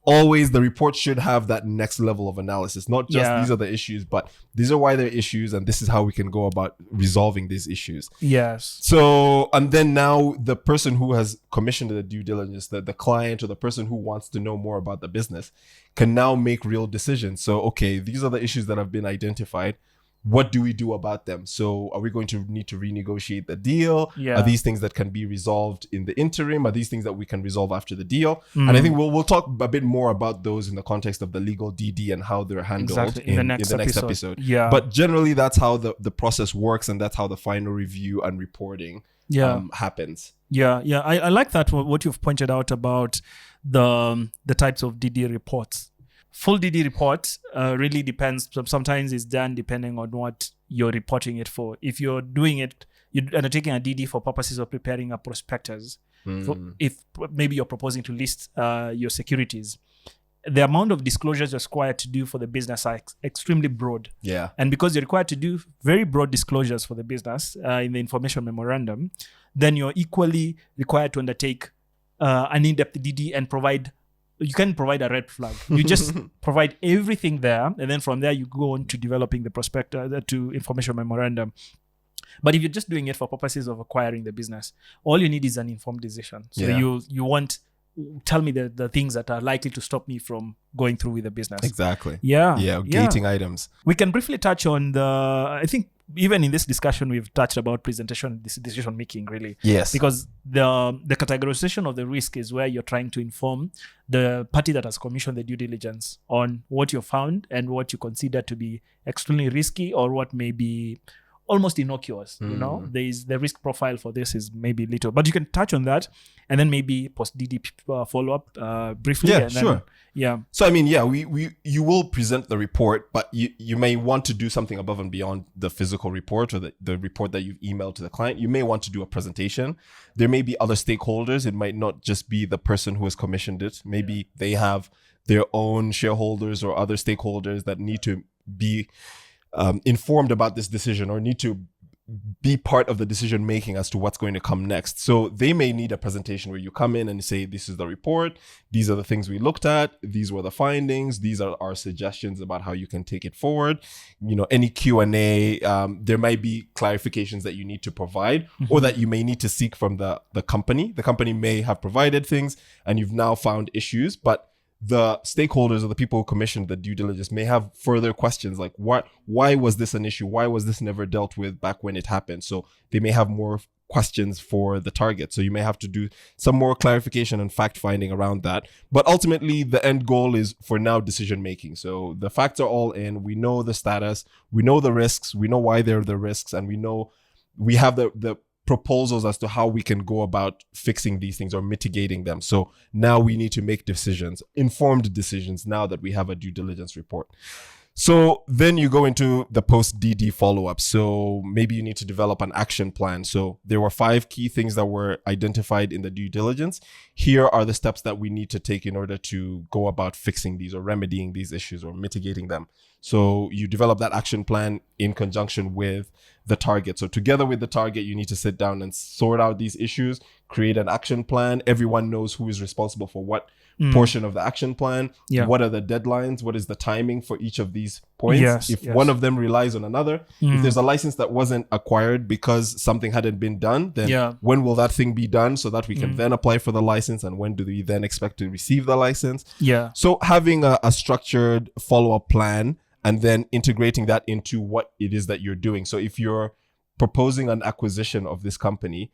always the report should have that next level of analysis, not just these are the issues, but these are why they're issues and this is how we can go about resolving these issues. Yes. So, and then now the person who has commissioned the due diligence, the client or the person who wants to know more about the business, can now make real decisions. So, okay, these are the issues that have been identified. What do we do about them? So are we going to need to renegotiate the deal? Are these things that can be resolved in the interim? Are these things that we can resolve after the deal? And I think we'll talk a bit more about those in the context of the legal DD and how they're handled in the next episode. Yeah. But generally, that's how the process works, and that's how the final review and reporting happens. Yeah. I like that, what you've pointed out about the types of DD reports. Full DD report really depends. Sometimes it's done depending on what you're reporting it for. If you're doing it, you're undertaking a DD for purposes of preparing a prospectus. If maybe you're proposing to list your securities, the amount of disclosures you're required to do for the business are extremely broad. Yeah. And because you're required to do very broad disclosures for the business in the information memorandum, then you're equally required to undertake an in-depth DD and you can provide a red flag. You just provide everything there, and then from there you go on to developing the prospectus to information memorandum. But if you're just doing it for purposes of acquiring the business, all you need is an informed decision. So you want, tell me the things that are likely to stop me from going through with the business. Exactly. Yeah. Gating items. We can briefly touch on I think even in this discussion, we've touched about presentation, decision making, really. Yes. Because the categorization of the risk is where you're trying to inform the party that has commissioned the due diligence on what you found and what you consider to be extremely risky or what may be almost innocuous. The risk profile for this is maybe little, but you can touch on that and then maybe post DD follow up briefly. Sure. So I mean, you will present the report, but you may want to do something above and beyond the physical report or the report that you've emailed to the client. You may want to do a presentation. There may be other stakeholders. It might not just be the person who has commissioned it. Maybe they have their own shareholders or other stakeholders that need to be informed about this decision or need to be part of the decision making as to what's going to come next. So they may need a presentation where you come in and you say, this is the report, these are the things we looked at, these were the findings, these are our suggestions about how you can take it forward. Any Q&A, there might be clarifications that you need to provide or that you may need to seek from the company. The company may have provided things and you've now found issues, but the stakeholders or the people who commissioned the due diligence may have further questions like, why was this an issue? Why was this never dealt with back when it happened? So they may have more questions for the target. So you may have to do some more clarification and fact finding around that. But ultimately, the end goal is for now decision making. So the facts are all in. We know the status. We know the risks. We know why they're the risks. And we have the proposals as to how we can go about fixing these things or mitigating them. So now we need to make decisions, informed decisions, now that we have a due diligence report. So then you go into the post DD follow-up. So maybe you need to develop an action plan. So there were 5 key things that were identified in the due diligence. Here are the steps that we need to take in order to go about fixing these or remedying these issues or mitigating them. So you develop that action plan in conjunction with the target. So together with the target, you need to sit down and sort out these issues, create an action plan. Everyone knows who is responsible for what portion of the action plan. What are the deadlines? What is the timing for each of these points? If one of them relies on another, if there's a license that wasn't acquired because something hadn't been done, then when will that thing be done so that we can then apply for the license? And when do we then expect to receive the license? So having a structured follow-up plan and then integrating that into what it is that you're doing. So if you're proposing an acquisition of this company,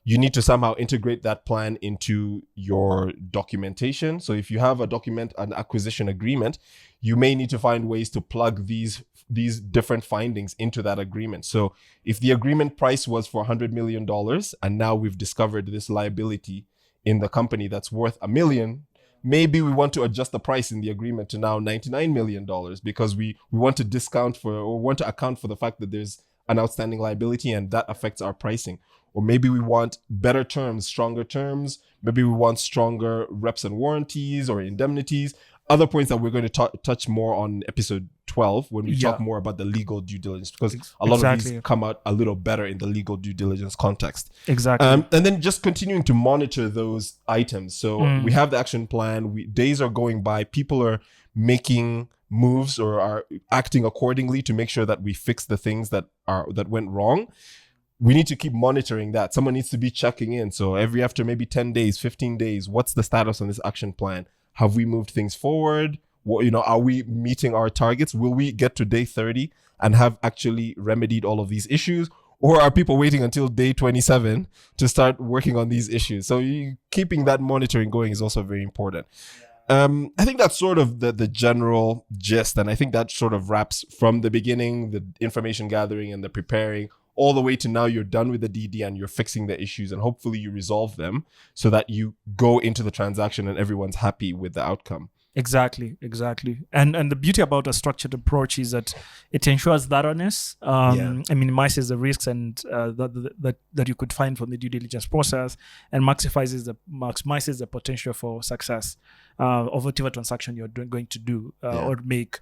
you need to somehow integrate that plan into your documentation. So if you have an acquisition agreement, you may need to find ways to plug these different findings into that agreement. So if the agreement price was for $100 million and now we've discovered this liability in the company that's worth $1 million, maybe we want to adjust the price in the agreement to now $99 million because we want to want to account for the fact that there's an outstanding liability and that affects our pricing. Or maybe we want better terms, stronger terms. Maybe we want stronger reps and warranties or indemnities. Other points that we're going to touch more on episode 12 when we talk more about the legal due diligence, because a lot of these come out a little better in the legal due diligence context. Exactly. And then just continuing to monitor those items. So we have the action plan. Days are going by. People are making moves or are acting accordingly to make sure that we fix the things that went wrong. We need to keep monitoring that. Someone needs to be checking in. So after maybe 10 days, 15 days, what's the status on this action plan? Have we moved things forward? Are we meeting our targets? Will we get to day 30 and have actually remedied all of these issues? Or are people waiting until day 27 to start working on these issues? So keeping that monitoring going is also very important. I think that's sort of the general gist. And I think that sort of wraps from the beginning, the information gathering and the preparing, all the way to now you're done with the DD and you're fixing the issues and hopefully you resolve them so that you go into the transaction and everyone's happy with the outcome. Exactly. And the beauty about a structured approach is that it ensures thoroughness and minimizes the risks and that you could find from the due diligence process and maximizes the potential for success of whatever transaction you're going to do or make.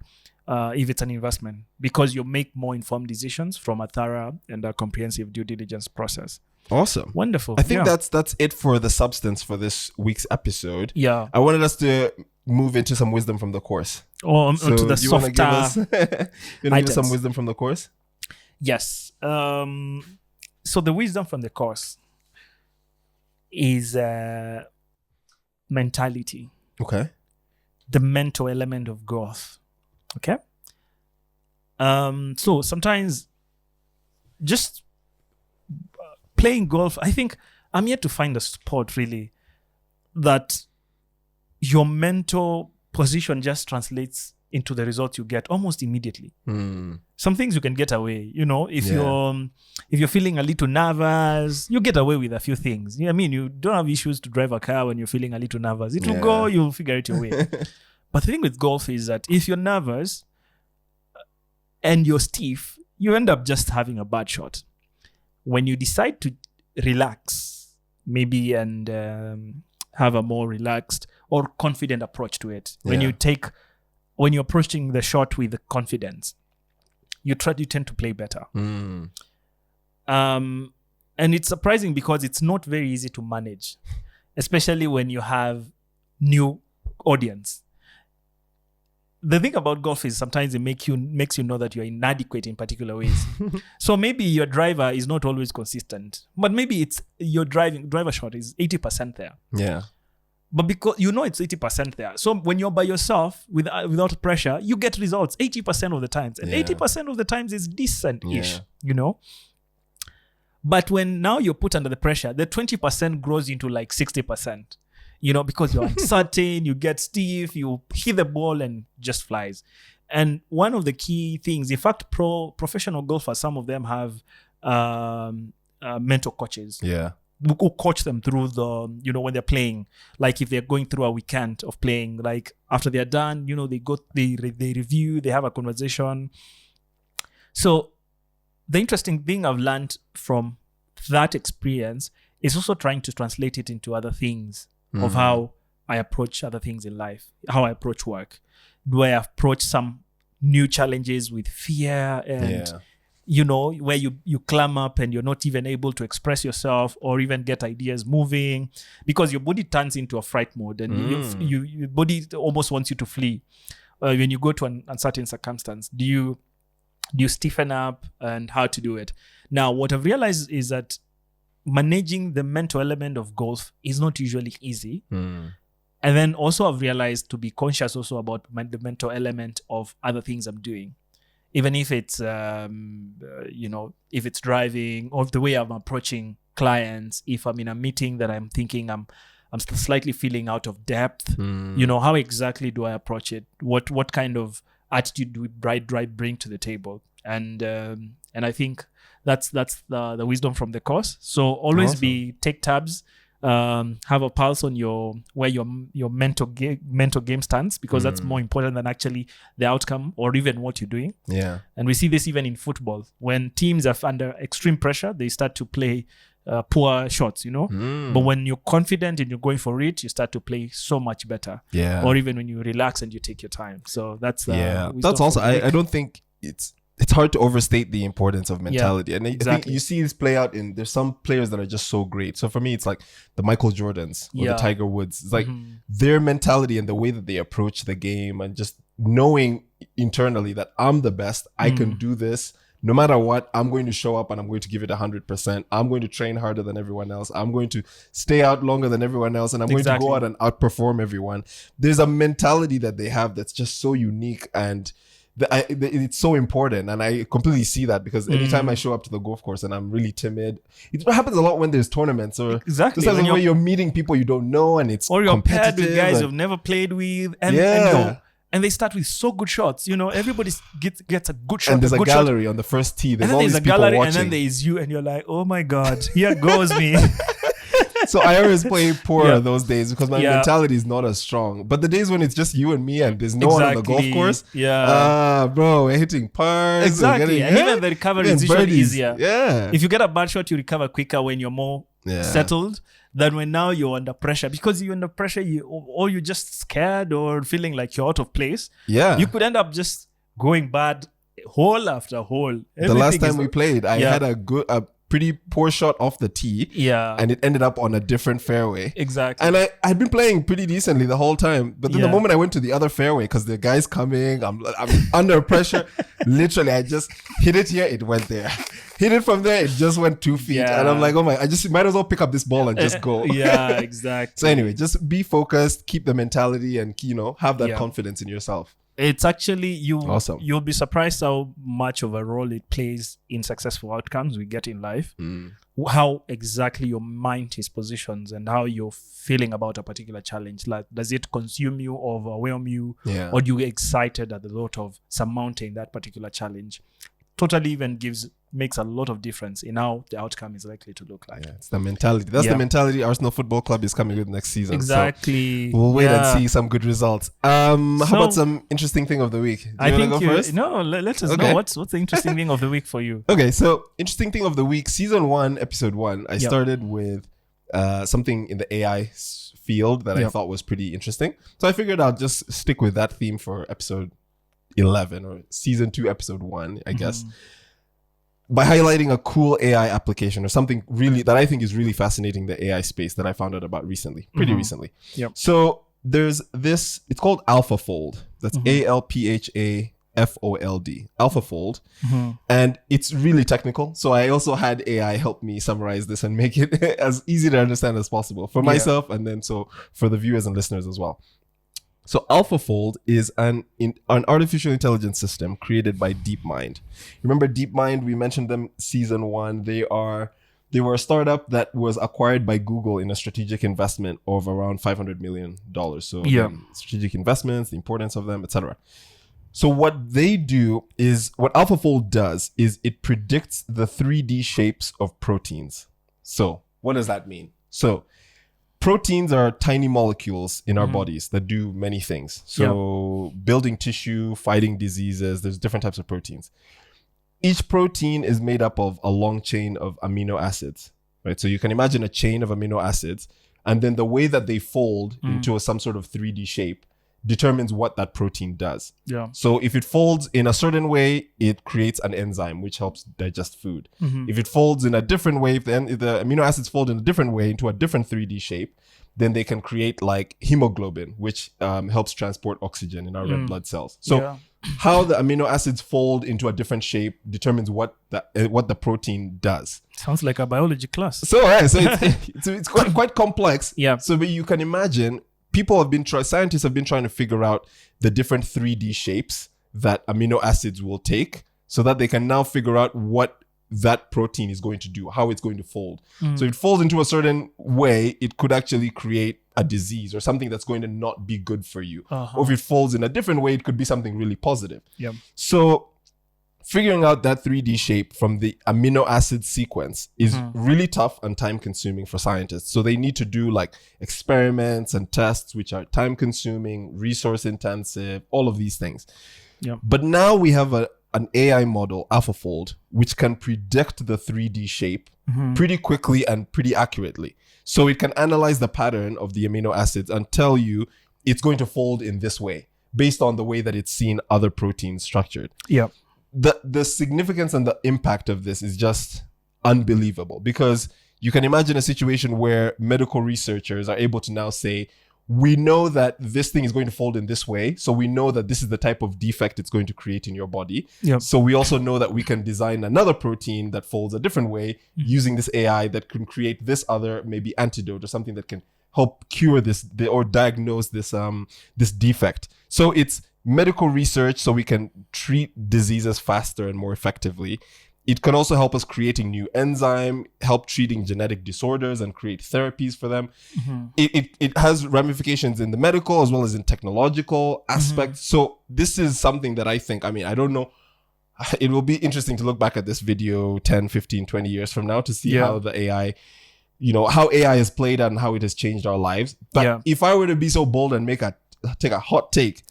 If it's an investment, because you make more informed decisions from a thorough and a comprehensive due diligence process. Awesome. Wonderful. I think that's it for the substance for this week's episode. Yeah. I wanted us to move into some wisdom from the course. To the softer give us some wisdom from the course? Yes. So the wisdom from the course is mentality. Okay. The mental element of growth. Okay. So sometimes just playing golf, I think I'm yet to find a sport really that your mental position just translates into the results you get almost immediately. Some things you can get away, if you're feeling a little nervous, you get away with a few things. You don't have issues to drive a car when you're feeling a little nervous. It will go, you'll figure it your way. But the thing with golf is that if you're nervous and you're stiff, you end up just having a bad shot. When you decide to relax, maybe, and have a more relaxed or confident approach to it, when you're approaching the shot with confidence, you tend to play better. And it's surprising because it's not very easy to manage, especially when you have new audience. The thing about golf is sometimes it makes you know that you're inadequate in particular ways. So maybe your driver is not always consistent, but maybe it's your driver shot is 80% there. Yeah. But because it's 80% there. So when you're by yourself without pressure, you get results 80% of the times. And 80% of the times is decent-ish, But when now you're put under the pressure, the 20% grows into like 60%. Because you're uncertain, you get stiff, you hit the ball and just flies. And one of the key things, in fact, professional golfers, some of them have mental coaches. Yeah. Who coach them through when they're playing. Like if they're going through a weekend of playing, like after they're done, they review, they have a conversation. So the interesting thing I've learned from that experience is also trying to translate it into other things. Of how I approach other things in life, how I approach work. Do I approach some new challenges with fear and, where you climb up and you're not even able to express yourself or even get ideas moving because your body turns into a fright mode and your body almost wants you to flee. When you go to an uncertain circumstance, do you stiffen up and how to do it? Now, what I've realized is that managing the mental element of golf is not usually easy. And then also I've realized to be conscious also about the mental element of other things I'm doing. Even if it's, if it's driving or the way I'm approaching clients, if I'm in a meeting that I'm thinking I'm slightly feeling out of depth, you know, how exactly do I approach it? What kind of attitude do I bring to the table? And I think that's the wisdom from the course. So always take tabs, have a pulse on where your mental game stands, because that's more important than actually the outcome or even what you're doing. Yeah. And we see this even in football. When teams are under extreme pressure, they start to play poor shots, you know. But when you're confident and you're going for it, you start to play so much better. Yeah. Or even when you relax and you take your time. So that's that's also I don't think it's hard to overstate the importance of mentality. And I think you see this play out there's some players that are just so great. So for me, it's like the Michael Jordans or the Tiger Woods. It's like their mentality and the way that they approach the game, and just knowing internally that I'm the best, I can do this. No matter what, I'm going to show up and I'm going to give it 100%. I'm going to train harder than everyone else. I'm going to stay out longer than everyone else. And I'm going to go out and outperform everyone. There's a mentality that they have that's just so unique, and it's so important. And I completely see that, because anytime I show up to the golf course and I'm really timid, it happens a lot when there's tournaments, or when you're meeting people you don't know, and it's or you're paired with guys you've never played with, and they start with so good shots. You know, everybody gets a good shot. And there's a gallery on the first tee. There's all these people watching. And then there's you, and you're like, oh my God, here goes me. So I always play poor those days, because my mentality is not as strong. But the days when it's just you and me and there's no one on the golf course, bro, we're hitting pars. Exactly. And even the recovery is usually easier. Yeah. If you get a bad shot, you recover quicker when you're more settled than when now you're under pressure. Because you're under pressure, or you're just scared or feeling like you're out of place. Yeah. You could end up just going bad hole after hole. The last time we played, I had a pretty poor shot off the tee. Yeah. And it ended up on a different fairway. Exactly. And I had been playing pretty decently the whole time. But then the moment I went to the other fairway, because the guy's coming, I'm under pressure. Literally, I just hit it here, it went there. Hit it from there, it just went 2 feet. And I'm like, oh my, I just might as well pick up this ball and just go. Yeah, exactly. So anyway, just be focused, keep the mentality, and, you know, have that confidence in yourself. It's actually, Awesome. You'll be surprised how much of a role it plays in successful outcomes we get in life. How exactly your mind is positioned and how you're feeling about a particular challenge. Like, does it consume you or overwhelm you? Yeah. Or do you get excited at the thought of surmounting that particular challenge? Totally even makes a lot of difference in how the outcome is likely to look like. Yeah, it's the mentality. That's the mentality Arsenal Football Club is coming with next season. Exactly. So we'll wait and see some good results. How about some interesting thing of the week? Do you want to go first? No, let us know what's the interesting thing of the week for you. Okay, so interesting thing of the week, season 1, episode 1. I started with something in the AI field that I thought was pretty interesting. So I figured I'll just stick with that theme for episode 11 or season 2, episode 1, I guess. By highlighting a cool AI application or something really that I think is really fascinating, the AI space that I found out about pretty recently. Yep. So there's this, it's called AlphaFold. That's ALPHAFOLD, AlphaFold. And it's really technical. So I also had AI help me summarize this and make it as easy to understand as possible for myself, and then so for the viewers and listeners as well. So AlphaFold is an artificial intelligence system created by DeepMind. Remember DeepMind? We mentioned them season 1. They were a startup that was acquired by Google in a strategic investment of around $500 million. So strategic investments, the importance of them, etc. So what AlphaFold does is it predicts the 3D shapes of proteins. So what does that mean? So proteins are tiny molecules in our bodies that do many things. So building tissue, fighting diseases, there's different types of proteins. Each protein is made up of a long chain of amino acids, right? So you can imagine a chain of amino acids, and then the way that they fold into some sort of 3D shape determines what that protein does. Yeah. So if it folds in a certain way, it creates an enzyme which helps digest food. If it folds in a different way, if the amino acids fold in a different way into a different 3D shape, then they can create like hemoglobin, which helps transport oxygen in our red blood cells. So how the amino acids fold into a different shape determines what the protein does. Sounds like a biology class. So it's quite complex. Yeah. So but you can imagine, scientists have been trying to figure out the different 3D shapes that amino acids will take, so that they can now figure out what that protein is going to do, how it's going to fold. So if it folds into a certain way, it could actually create a disease or something that's going to not be good for you. Or if it folds in a different way, it could be something really positive. Yep. So figuring out that 3D shape from the amino acid sequence is really tough and time consuming for scientists. So they need to do like experiments and tests, which are time consuming, resource intensive, all of these things. Yep. But now we have an AI model, AlphaFold, which can predict the 3D shape pretty quickly and pretty accurately. So it can analyze the pattern of the amino acids and tell you it's going to fold in this way based on the way that it's seen other proteins structured. Yeah. The significance and the impact of this is just unbelievable, because you can imagine a situation where medical researchers are able to now say, we know that this thing is going to fold in this way. So we know that this is the type of defect it's going to create in your body. Yep. So we also know that we can design another protein that folds a different way using this AI that can create this other maybe antidote or something that can help cure this or diagnose this this defect. So it's medical research, so we can treat diseases faster and more effectively. It can also help us creating new enzyme, help treating genetic disorders and create therapies for them. It has ramifications in the medical as well as in technological aspects. So this is something that I think, I mean, I don't know. It will be interesting to look back at this video 10, 15, 20 years from now to see how the AI, how AI has played out and how it has changed our lives. But if I were to be so bold and take a hot take,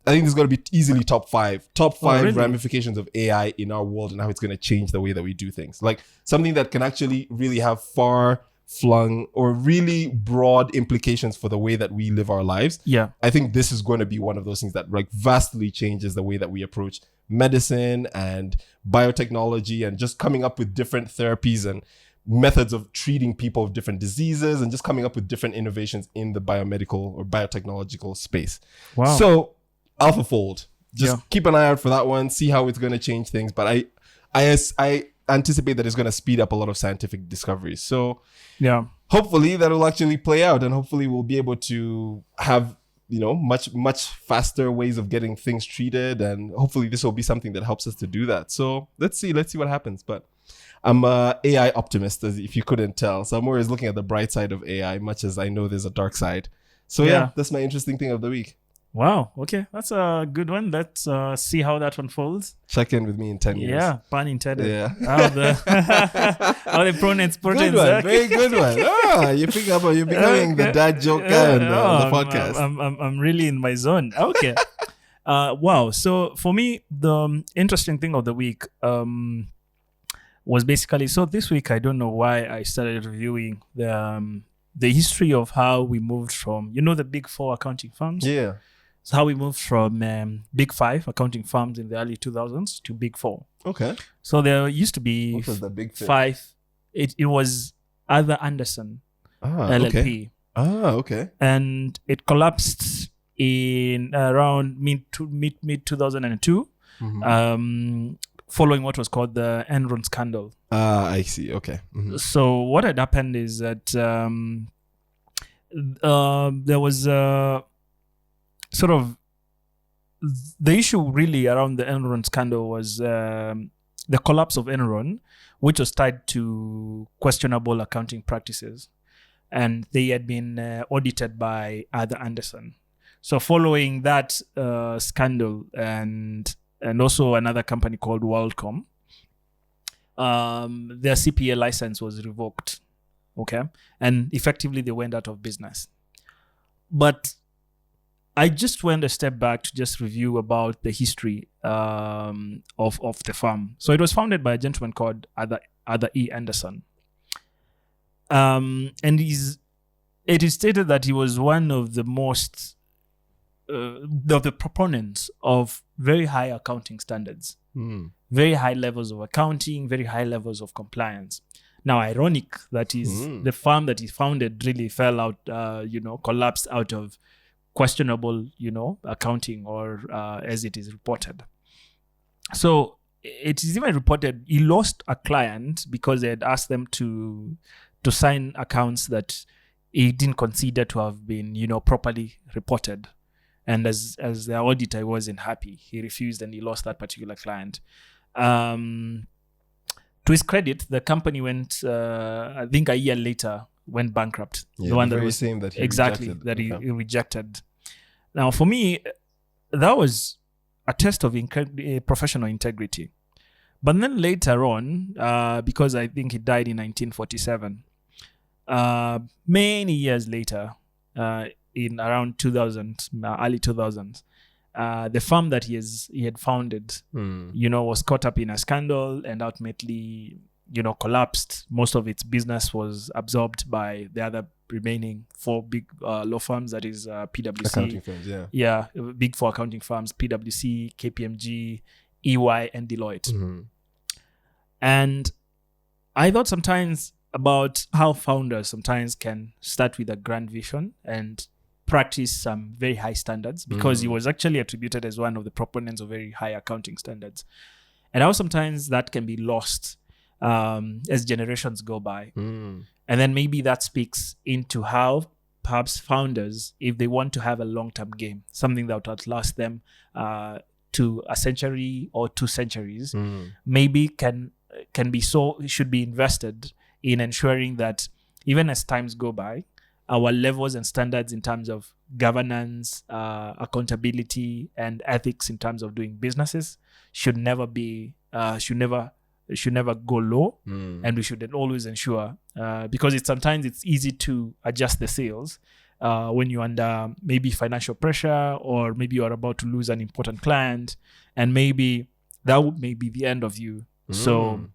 I think this is going to be easily top five really? Ramifications of AI in our world and how it's going to change the way that we do things. Like something that can actually really have far-flung or really broad implications for the way that we live our lives. Yeah. I think this is going to be one of those things that like vastly changes the way that we approach medicine and biotechnology and just coming up with different therapies and methods of treating people with different diseases and just coming up with different innovations in the biomedical or biotechnological space. Wow. So AlphaFold, just keep an eye out for that one, see how it's going to change things. But I anticipate that it's going to speed up a lot of scientific discoveries. So hopefully that will actually play out, and hopefully we'll be able to have, much faster ways of getting things treated. And hopefully this will be something that helps us to do that. So let's see what happens. But I'm a AI optimist, as if you couldn't tell. So I'm always looking at the bright side of AI, much as I know there's a dark side. So that's my interesting thing of the week. Wow. Okay. That's a good one. Let's see how that unfolds. Check in with me in 10 years. Yeah. Pun intended. Yeah. How the proteins. Good one. Very good one. You're becoming the dad joke guy on the podcast. I'm really in my zone. Okay. Wow. So for me, the interesting thing of the week was basically, so this week, I don't know why I started reviewing the history of how we moved from, the big four accounting firms. Yeah. So how we moved from big five accounting firms in the early 2000s to big four. Okay. So there used to be what was the big five. It was Arthur Andersen LLP. Okay. Okay. And it collapsed in around mid 2002, following what was called the Enron scandal. I see. Okay. So what had happened is that there was sort of the issue really around the Enron scandal was the collapse of Enron, which was tied to questionable accounting practices, and they had been audited by Arthur Andersen. So following that scandal and also another company called WorldCom, their CPA license was revoked. Okay. And effectively they went out of business. But I just went a step back to just review about the history of the firm. So it was founded by a gentleman called Arthur E. Andersen. And it is stated that he was one of the most of the proponents of very high accounting standards, very high levels of accounting, very high levels of compliance. Now, ironic that is the firm that he founded really fell out, collapsed out of questionable, accounting, or as it is reported. So it is even reported he lost a client because they had asked them to sign accounts that he didn't consider to have been, properly reported. And as the auditor wasn't happy, he refused and he lost that particular client. to his credit, the company went, I think a year later, went bankrupt. Yeah, the one that very was same that he exactly rejected. that Okay. he rejected. Now, for me, that was a test of professional integrity. But then later on, because I think he died in 1947, many years later, in around 2000, early 2000s, the firm that he had founded, was caught up in a scandal and ultimately, collapsed. Most of its business was absorbed by the other remaining four big law firms, that is PwC. Accounting firms, yeah. Yeah, big four accounting firms, PwC, KPMG, EY, and Deloitte. Mm-hmm. And I thought sometimes about how founders sometimes can start with a grand vision and practice some very high standards, because he was actually attributed as one of the proponents of very high accounting standards. And how sometimes that can be lost as generations go by. And then maybe that speaks into how perhaps founders, if they want to have a long-term game, something that will outlast them to a century or 2 centuries, maybe should be invested in ensuring that even as times go by, our levels and standards in terms of governance, accountability, and ethics in terms of doing businesses should never go low. And we should then always ensure, because sometimes it's easy to adjust the sails when you're under maybe financial pressure, or maybe you are about to lose an important client, and maybe that may be the end of you. So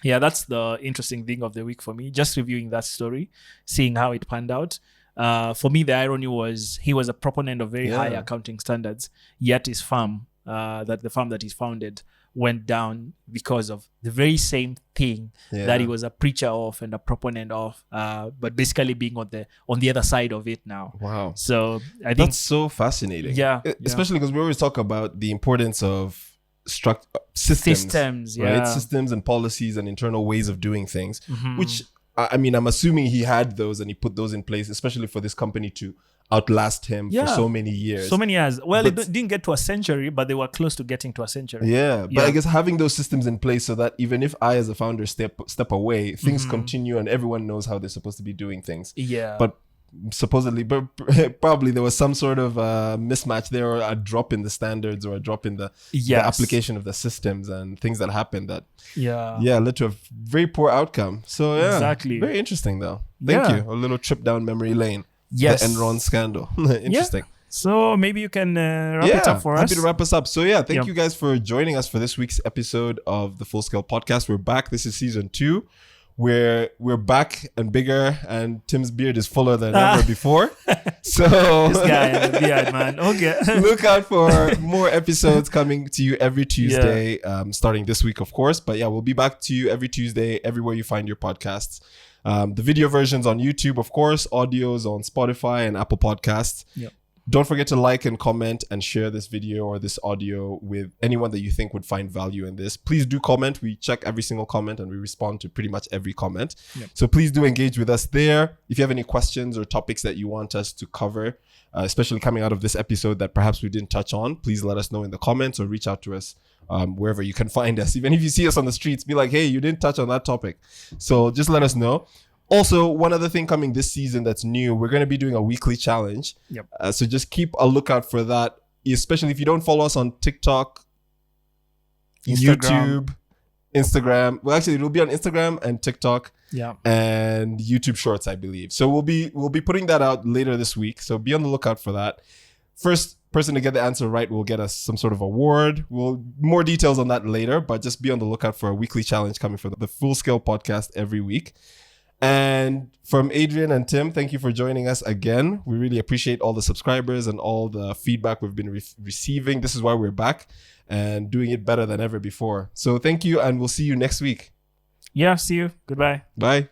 yeah, that's the interesting thing of the week for me, just reviewing that story, seeing how it panned out. For me, the irony was he was a proponent of very high accounting standards, yet his firm, the firm that he's founded, went down because of the very same thing that he was a preacher of and a proponent of, but basically being on the other side of it now. Wow. So I think that's so fascinating. Yeah. Especially because we always talk about the importance of systems, right? Systems and policies and internal ways of doing things, which I mean, I'm assuming he had those and he put those in place, especially for this company to outlast him for so many years. Well, it didn't get to a century, but they were close to getting to a century. Yeah, but I guess having those systems in place so that even if I as a founder step away, things continue and everyone knows how they're supposed to be doing things. Yeah. But probably there was some sort of mismatch there, or a drop in the standards, or a drop in the application of the systems and things that happened that led to a very poor outcome. So exactly, very interesting though. Thank you. A little trip down memory lane. Yes. The Enron scandal. Interesting. So maybe you can wrap it up for us. Happy to wrap us up. So thank you guys for joining us for this week's episode of the Full Scale Podcast. We're back. This is season 2. We're back and bigger, and Tim's beard is fuller than ever before. So this guy and the beard, man. Okay. Look out for more episodes coming to you every Tuesday, starting this week, of course. But we'll be back to you every Tuesday, everywhere you find your podcasts. The video versions on YouTube, of course, audios on Spotify and Apple Podcasts. Yep. Don't forget to like and comment and share this video or this audio with anyone that you think would find value in this. Please do comment. We check every single comment and we respond to pretty much every comment. Yep. So please do engage with us there. If you have any questions or topics that you want us to cover, especially coming out of this episode that perhaps we didn't touch on, please let us know in the comments or reach out to us wherever you can find us. Even if you see us on the streets, be like, hey, you didn't touch on that topic. So just let us know. Also, one other thing coming this season that's new, we're going to be doing a weekly challenge. Yep. So just keep a lookout for that, especially if you don't follow us on TikTok, YouTube, Instagram. Well, actually, it'll be on Instagram and TikTok and YouTube Shorts, I believe. So we'll be putting that out later this week. So be on the lookout for that. First person to get the answer right will get us some sort of award. More details on that later, but just be on the lookout for a weekly challenge coming from the Full Scale Podcast every week. And from Adrian and Tim, thank you for joining us again. We really appreciate all the subscribers and all the feedback we've been receiving. This is why we're back and doing it better than ever before. So thank you, and we'll see you next week. Yeah, see you. Goodbye. Bye.